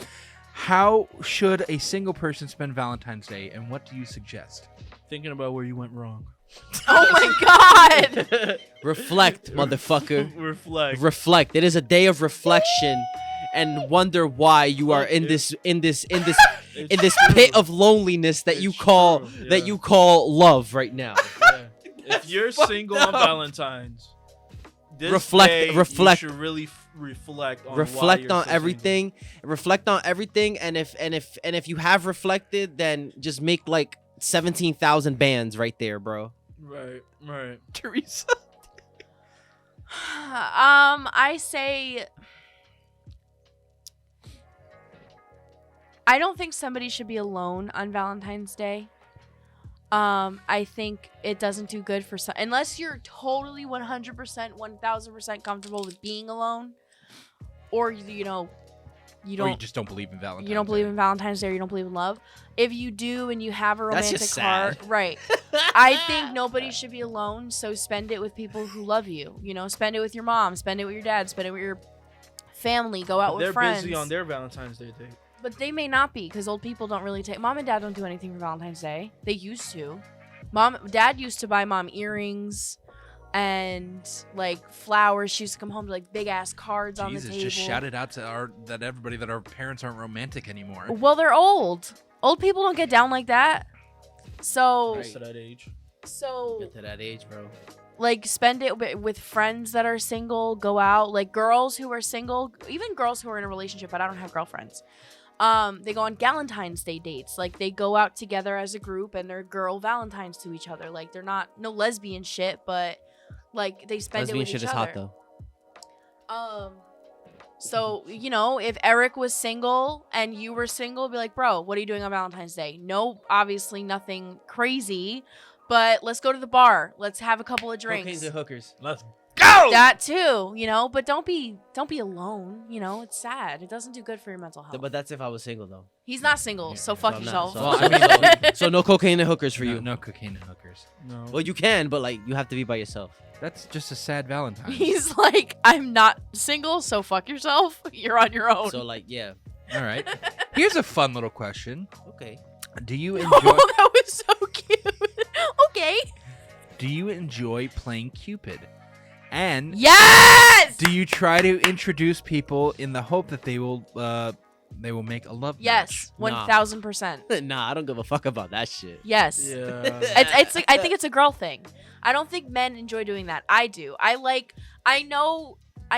How should a single person spend Valentine's Day, and what do you suggest? Thinking about where you went wrong. Oh my god! Reflect, motherfucker. Reflect. Reflect. It is a day of reflection, and wonder why you are in this pit of loneliness that you It's call true, that yeah. you call love right now. Yeah. If you're single on Valentine's, this Reflect- day, reflect- you should really reflect on why Reflect you're on so everything. Reflect on everything, and if you have reflected, then just make like 17,000 bands right there, bro. Right. Teresa. I say I don't think somebody should be alone on Valentine's Day. I think it doesn't do good for some unless you're totally 100%, 1000% comfortable with being alone, or you Or you just don't believe in Valentine's. You don't believe in Valentine's Day, or you don't believe in love. If you do and you have a romantic just heart, sad. right? I think nobody should be alone. So spend it with people who love you. You know, spend it with your mom, spend it with your dad, spend it with your family. Go out with They're friends. busy on their Valentine's Day date. But they may not be, because old people don't really take. Mom and dad don't do anything for Valentine's Day. They used to. Dad used to buy mom earrings and like flowers. She used to come home to like big ass cards on the table. Just shout it out to everybody that our parents aren't romantic anymore. Well, they're old. Old people don't get down like that. So, Right. To that age. Get to that age, bro. like, spend it with friends that are single. Go out, like girls who are single, even girls who are in a relationship. But I don't have girlfriends. They go on Valentine's Day dates. Like, they go out together as a group and they're girl Valentines to each other. Like, they're not no lesbian shit, but like they spend Lesbian it with shit each is other. hot though. So, you know, if Eric was single and you were single, be like, bro, what are you doing on Valentine's Day? No, obviously nothing crazy, but let's go to the bar. Let's have a couple of drinks. Cocaines and hookers. Let's go. That too, you know, but don't be alone. You know, it's sad. It doesn't do good for your mental health. But that's if I was single though. He's not single, so fuck So I'm yourself. not. So, I mean, so no cocaine and hookers for you. No cocaine and hookers. No. Well, you can, but like you have to be by yourself. That's just a sad Valentine. He's like, I'm not single, so fuck yourself. You're on your own. So like, yeah. All right. Here's a fun little question. Okay. Do you enjoy? Oh, that was so cute. Okay. Do you enjoy playing Cupid? And Yes. do you try to introduce people in the hope that they will make a love Yes. Nah. 1000%. Nah, I don't give a fuck about that shit. Yes. Yeah. It's like, I think it's a girl thing. I don't think men enjoy doing that. I do. I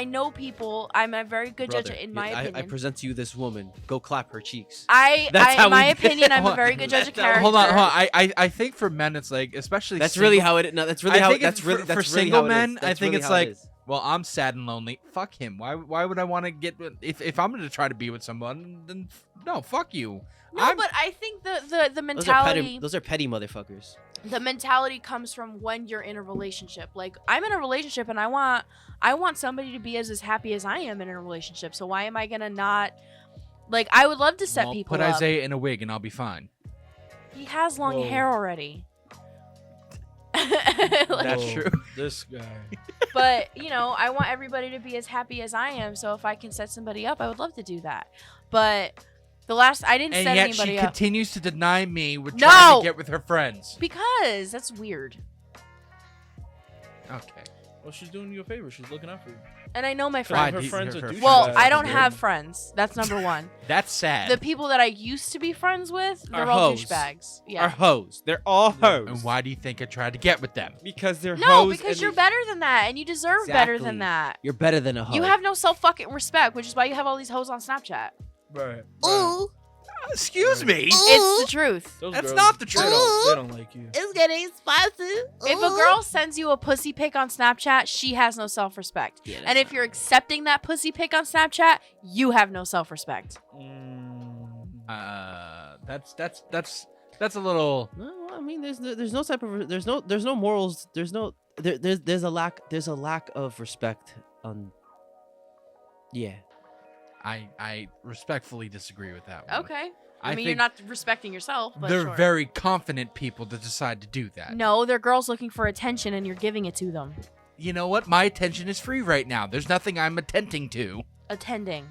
know people. I'm a very good judge in my opinion. I present to you this woman. Go clap her cheeks. In my opinion, I'm a Hold very good judge of character. Hold on. I think for men it's like, especially That's single, really how it. No, that's really I how. think That's it's really for that's really single how it men. is. I That's think really it's how it like, is. well, I'm sad and lonely. Fuck him. Why would I want to get if I'm gonna try to be with someone? Then no, fuck you. No, but I think the mentality. Those are petty motherfuckers. The mentality comes from when you're in a relationship. Like, I'm in a relationship and I want somebody to be as happy as I am in a relationship. So why am I gonna not? Like, I would love to set people put up. Isaiah in a wig and I'll be fine. He has long Whoa. hair already. That's true. This guy. But, you know, I want everybody to be as happy as I am. So if I can set somebody up, I would love to do that. But I didn't And set yet anybody she up. continues to deny me with No! trying to get with her friends. Because that's weird. Okay. Well, she's doing you a favor. She's looking out for you. And I know my Why? friends. Her friends are douchebags. Well, That's I don't weird. have friends. That's number one. That's sad. The people that I used to be friends with, they're Are all hoes. douchebags. Are Yeah. hoes. They're all hoes. And why do you think I tried to get with them? Because they're No, hoes. because and you're they- better than that, and you deserve better Exactly. than that. You're better than a hoe. You have no self-fucking respect, which is why you have all these hoes on Snapchat. Right. Ooh, Excuse me. It's the truth. Those That's girls, not the they truth. don't like you. it's getting spicy. If a girl sends you a pussy pic on Snapchat, she has no self-respect. Yeah, that's And if not- you're accepting that pussy pic on Snapchat, you have no self-respect. That's a little. No, I mean, there's no type of there's no morals. There's a lack of respect on. Yeah. I respectfully disagree with that one. Okay. I I mean, you're think not respecting yourself, but they're sure. very confident people that decide to do that. No, they're girls looking for attention, and you're giving it to them. You know what? My attention is free right now. There's nothing I'm attending to. Attending.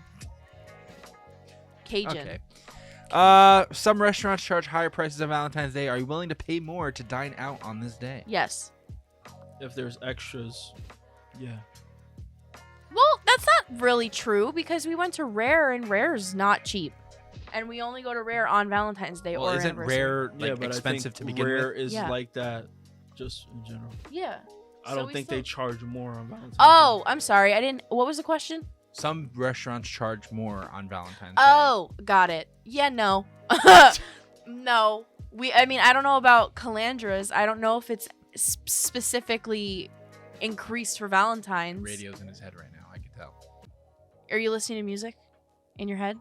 Cajun. Okay. Some restaurants charge higher prices on Valentine's Day. Are you willing to pay more to dine out on this day? Yes. If there's extras, yeah. Well, that's not really true because we went to Rare, and Rare's not cheap. And we only go to Rare on Valentine's Day Well, or isn't anniversary. rare Yeah, like but expensive I to think begin rare with? is Yeah. like that, just in general. Yeah. I So don't we think still- they charge more on Valentine's Oh, Day. I'm sorry. I didn't. What was the question? Some restaurants charge more on Valentine's Day. Oh, got it. Yeah, no. No. I mean, I don't know about calandras. I don't know if it's specifically increased for Valentine's. Radio's in his head right now. I can tell. Are you listening to music in your head?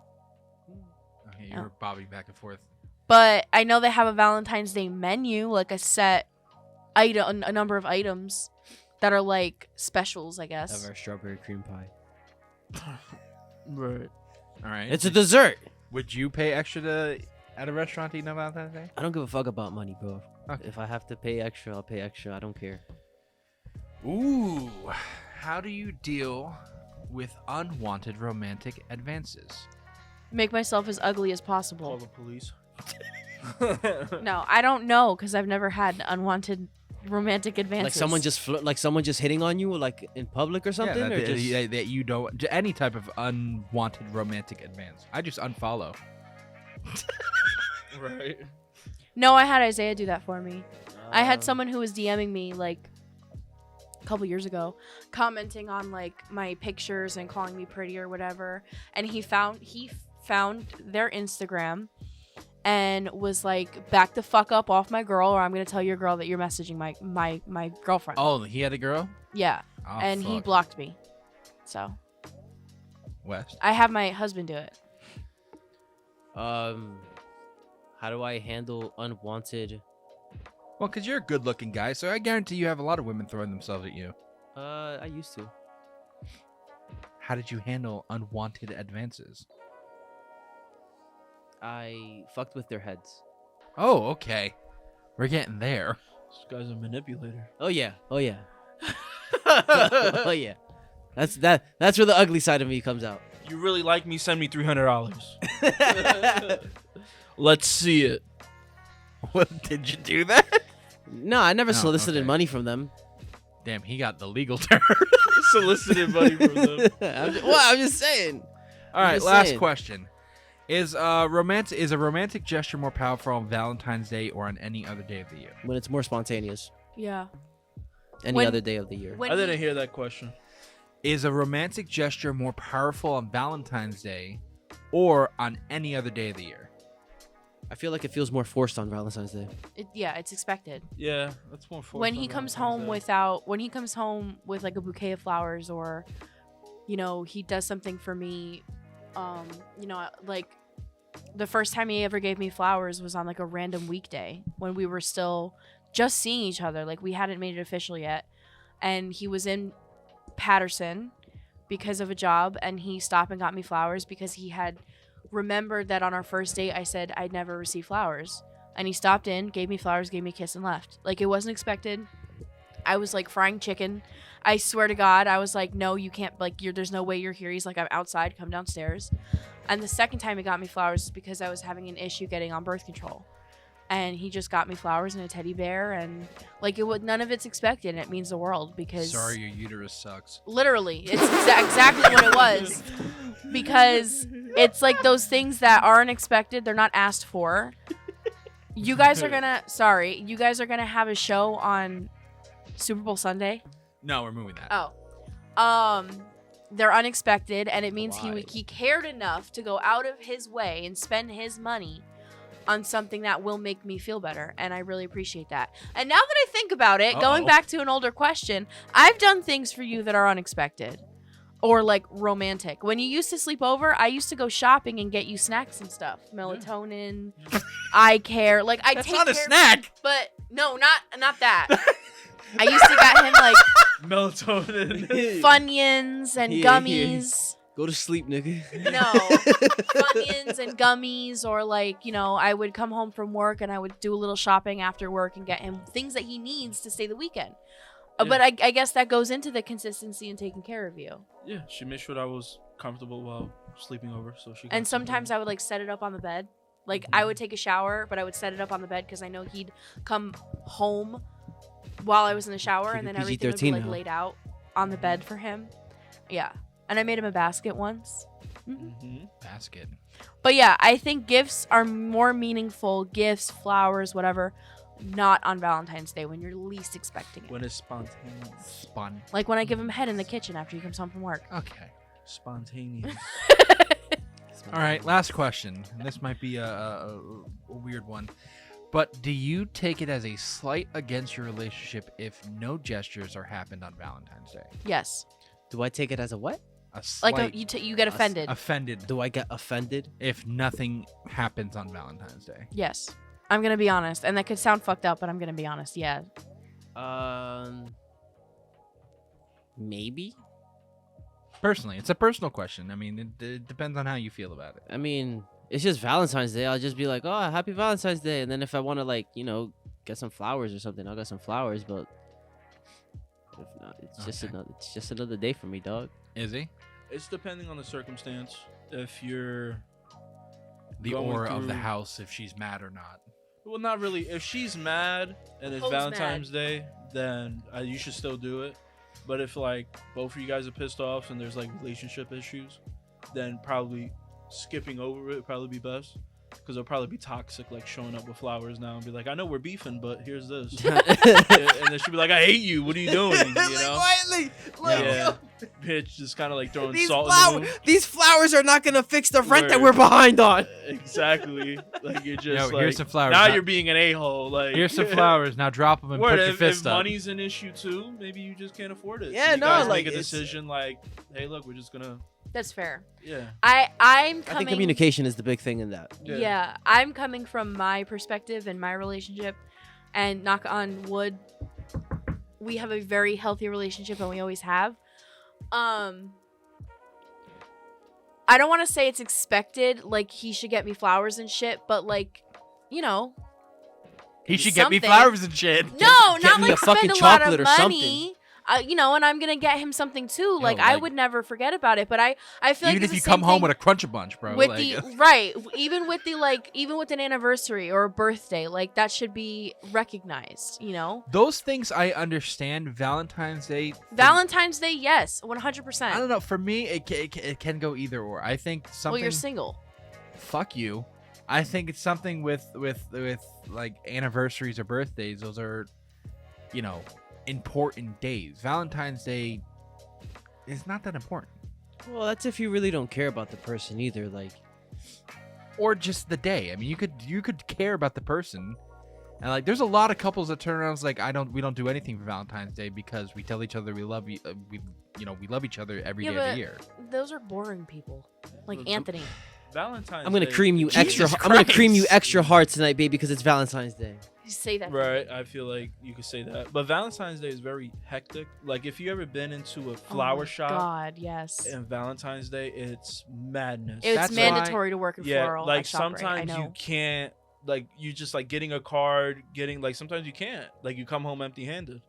Okay, you're bobbing back and forth. But I know they have a Valentine's Day menu, like a set item, a number of items that are like specials, I guess. Have our strawberry cream pie. Right. All right. It's a dessert. Would you pay extra to at a restaurant to eat on Valentine's Day? I don't give a fuck about money, bro. Okay. If I have to pay extra, I'll pay extra. I don't care. Ooh. How do you deal with unwanted romantic advances? Make myself as ugly as Call possible. the police. No, I don't know because I've never had unwanted romantic advances. Like someone just hitting on you, like in public or something, Yeah, or that, just that you don't any type of unwanted romantic advance. I just unfollow. Right. No, I had Isaiah do that for me. I Um, had someone who was DMing me like a couple years ago, commenting on like my pictures and calling me pretty or whatever, and he found their Instagram and was like, back the fuck up off my girl, or I'm gonna tell your girl that you're messaging my girlfriend. Oh, he had a girl? Yeah, Oh, and he fuck. blocked me. So West. I have my husband do it. how do I handle unwanted? Well, because you're a good-looking guy, so I guarantee you have a lot of women throwing themselves at you. I used to. How did you handle unwanted advances? I fucked with their heads. Oh, okay. We're getting there. This guy's a manipulator. Oh yeah. Oh yeah. Oh yeah. That's where the ugly side of me comes out. You really like me? Send me $300. Let's see it. What, did you do that? No, I never No, solicited okay. money from them. Damn, he got the legal term. Solicited money from them. I'm just saying. All right, just last saying. question. Is a romantic gesture more powerful on Valentine's Day or on any other day of the year? When it's more spontaneous. Yeah. Any When- other day of the year. When I didn't he- hear that question. Is a romantic gesture more powerful on Valentine's Day or on any other day of the year? I feel like it feels more forced on Valentine's Day. Yeah, it's expected. Yeah, that's more. forced When on he comes Valentine's Day. home with like a bouquet of flowers, or you know, he does something for me, you know, like the first time he ever gave me flowers was on like a random weekday when we were still just seeing each other, like we hadn't made it official yet, and he was in Patterson because of a job, and he stopped and got me flowers because he had remembered that on our first date I said I'd never receive flowers. And he stopped in, gave me flowers, gave me a kiss, and left. Like, it wasn't expected. I was, like, frying chicken. I swear to God, I was like, no, you can't, like, there's no way you're here. He's like, I'm outside, come downstairs. And the second time he got me flowers is because I was having an issue getting on birth control. And he just got me flowers and a teddy bear, and, like, none of it's expected, and it means the world because... Sorry, your uterus sucks. Literally, it's exactly what it was. Because it's like those things that aren't expected, they're not asked for. You guys are gonna have a show on Super Bowl Sunday. No, we're moving that. Oh, they're unexpected, and it means Why? he cared enough to go out of his way and spend his money on something that will make me feel better, and I really appreciate that. And now that I think about it, going Uh-oh. back to an older question, I've done things for you that are unexpected. Or like romantic. When you used to sleep over, I used to go shopping and get you snacks and stuff. Melatonin, eye care. Like I That's take not a care of- snack. but no, not that. I used to get him like Melatonin. Funyuns and Here, gummies. Go to sleep, nigga. No, Funyuns and gummies, or like, you know, I would come home from work and I would do a little shopping after work and get him things that he needs to stay the weekend. But I guess that goes into the consistency and taking care of you. Yeah, she made sure I was comfortable while sleeping over, so she. And sometimes I would like set it up on the bed. Like I would take a shower, but I would set it up on the bed because I know he'd come home while I was in the shower, Keep and it then everything would be like PG-13 now. laid out on the bed for him. Yeah, and I made him a basket once. Mm-hmm. Basket. But yeah, I think gifts are more meaningful. Gifts, flowers, whatever. Not on Valentine's Day when you're least expecting it. When it's spontaneous. Spun. Like when I give him head in the kitchen after he comes home from work. Okay. Spontaneous. All right, last question. And this might be a weird one. But do you take it as a slight against your relationship if no gestures are happened on Valentine's Day? Yes. Do I take it as a what? A slight Like you get offended. offended Do I get offended? if nothing happens on Valentine's Day. Yes. I'm gonna be honest, and that could sound fucked up, but I'm gonna be honest. Yeah. Maybe. Personally, it's a personal question. I mean, it depends on how you feel about it. I mean, it's just Valentine's Day. I'll just be like, oh, happy Valentine's Day. And then if I want to, like, get some flowers or something, I'll get some flowers. But if not, it's just another day for me, dog. Is he? It's depending on the circumstance. If you're The going aura of the through- house, if she's mad or not. Well, not really. If she's mad and it's Who's Valentine's Day, then you should still do it. But if like both of you guys are pissed off and there's like relationship issues, then probably skipping over it would probably be best. Because it'll probably be toxic, like showing up with flowers now and be like, I know we're beefing, but here's this. And then she'll be like, I hate you. What are you doing? You know? Quietly. Yeah. Bitch, just kind of like throwing salt in the wound. These flowers are not going to fix the rent that Word. we're behind on. Exactly. Like you're just Yo, like, here's some flowers. now Now- you're being an a-hole. Like Here's some flowers. Now drop them and Word, put your if fist up. money's an issue too, maybe you just can't afford it. Yeah, you no, guys like, make a it's- decision like, hey, look, we're just gonna, That's fair. yeah. I'm I coming. think communication is the big thing in that. Yeah, I'm coming from my perspective and my relationship, and knock on wood, we have a very healthy relationship, and we always have. I don't want to say it's expected, like he should get me flowers and shit, but like, He should get me something. flowers and shit. No, get not me like a fucking spend a lot chocolate of or money. And I'm gonna get him something too. Like I like- would never forget about it, but I feel like Even it's if you the come same home thing with a crunch a bunch, bro. with like, the right, even with an anniversary or a birthday, like that should be recognized. those things I understand. Valentine's Day. Valentine's Day, yes, 100%. I don't know. For me, it can go either or. I think something. Well, you're single. Fuck you. I think it's something with like anniversaries or birthdays. Those are, important days. Valentine's Day is not that important. Well, that's if you really don't care about the person either. Like, Or just the day. I mean, you could care about the person, and like, there's a lot of couples that turn around and is like, we don't do anything for Valentine's Day because we tell each other we love you. We love each other every day of the year. Those are boring people, like Well, Anthony. Valentine's I'm gonna Day- cream you extra. Jesus I'm gonna cream you Christ. extra hard tonight, baby, because it's Valentine's Day. You say that. Right, I feel like you could say that. But Valentine's Day is very hectic. Like if you ever been into a flower Oh my shop God, yes. and Valentine's Day, it's madness. It's That's mandatory to work in yeah, floral. like at ShopRite, I sometimes know. you can't, like you just like getting a card, getting like sometimes you can't. Like you come home empty-handed.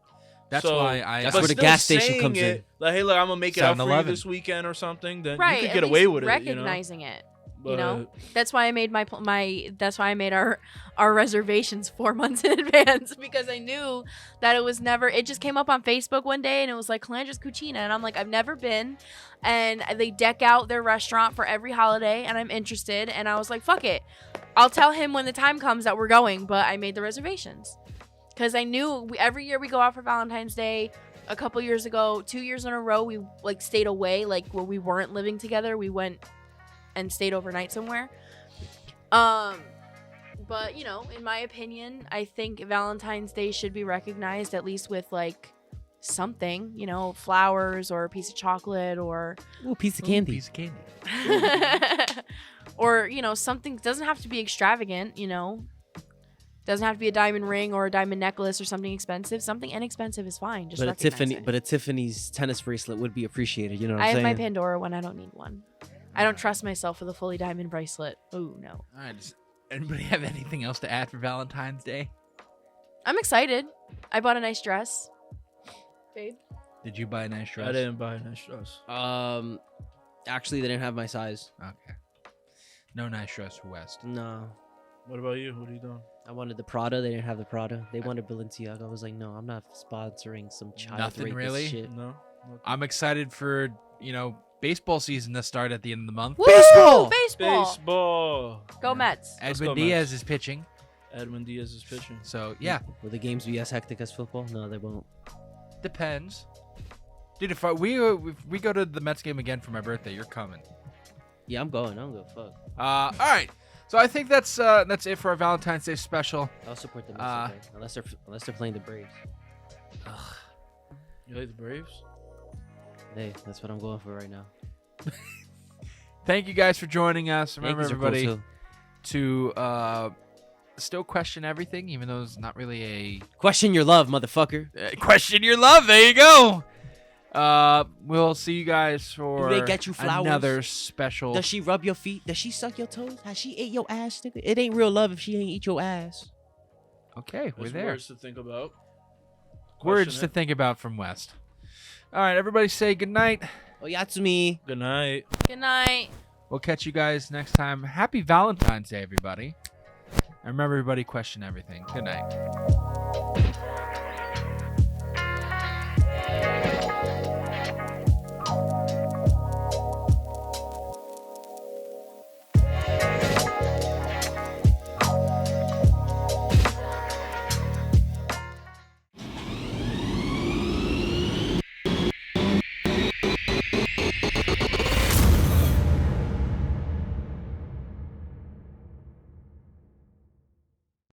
That's So- why I. That's But where the still gas station saying comes in. it, like, hey, look, I'm gonna make it out for you 7-Eleven. this weekend or something. Then Right, you could at get away least with it. recognizing it. You know, But- that's why I made that's why I made our reservations 4 months in advance, because I knew that it just came up on Facebook one day and it was like Calandra's Cucina, and I'm like, I've never been, and they deck out their restaurant for every holiday and I'm interested, and I was like, fuck it, I'll tell him when the time comes that we're going, but I made the reservations because I knew every year we go out for Valentine's Day. A couple years ago, 2 years in a row, we like stayed away, like where we weren't living together, we went and stayed overnight somewhere. But in my opinion, I think Valentine's Day should be recognized at least with like something, flowers or a piece of chocolate or Ooh, piece of candy. Piece of candy. or something. Doesn't have to be extravagant, doesn't have to be a diamond ring or a diamond necklace or something expensive. Something inexpensive is fine. Just recognize it. But a Tiffany's tennis bracelet would be appreciated. You know what I I'm have my saying? Pandora one. I don't need one. I don't trust myself with a fully diamond bracelet. Oh no. All right. Does anybody have anything else to add for Valentine's Day? I'm excited. I bought a nice dress. Babe. Did you buy a nice dress? I didn't buy a nice dress. Actually, they didn't have my size. Okay. No nice dress for West. No, What about you? What are you doing? I wanted the Prada. They didn't have the Prada. They wanted Balenciaga. I was like, no, I'm not sponsoring some child Nothing rapist really? shit. No. I'm excited for baseball season to start at the end of the month. Woo! Baseball! Baseball! Baseball. Go Mets. Let's go, Edwin Diaz Mets. is pitching, Edwin Diaz is pitching. so yeah, Will the games be as hectic as football? No, they won't. depends. Dude, if we go to the Mets game again for my birthday, you're coming. Yeah, I'm going. I don't give a fuck. All right. So I think that's it for our Valentine's Day special. I'll support the Mets, okay? Unless they're playing the Braves. Ugh. You like the Braves? Hey, that's what I'm going for right now. Thank you guys for joining us. Remember, Yankees are cool, everybody, too. to still question everything, even though it's not really a Question your love, motherfucker. question your love. There you go. We'll see you guys for Do they get you flowers? another special. Does she rub your feet? Does she suck your toes? Has she ate your ass, nigga? It ain't real love if she ain't eat your ass. Okay, we're That's there. words to think about. Words Question to it. think about from West. All right, everybody say goodnight. Oh, Yatsumi. Good night. Good night. We'll catch you guys next time. Happy Valentine's Day, everybody. And remember, everybody, question everything. Good night.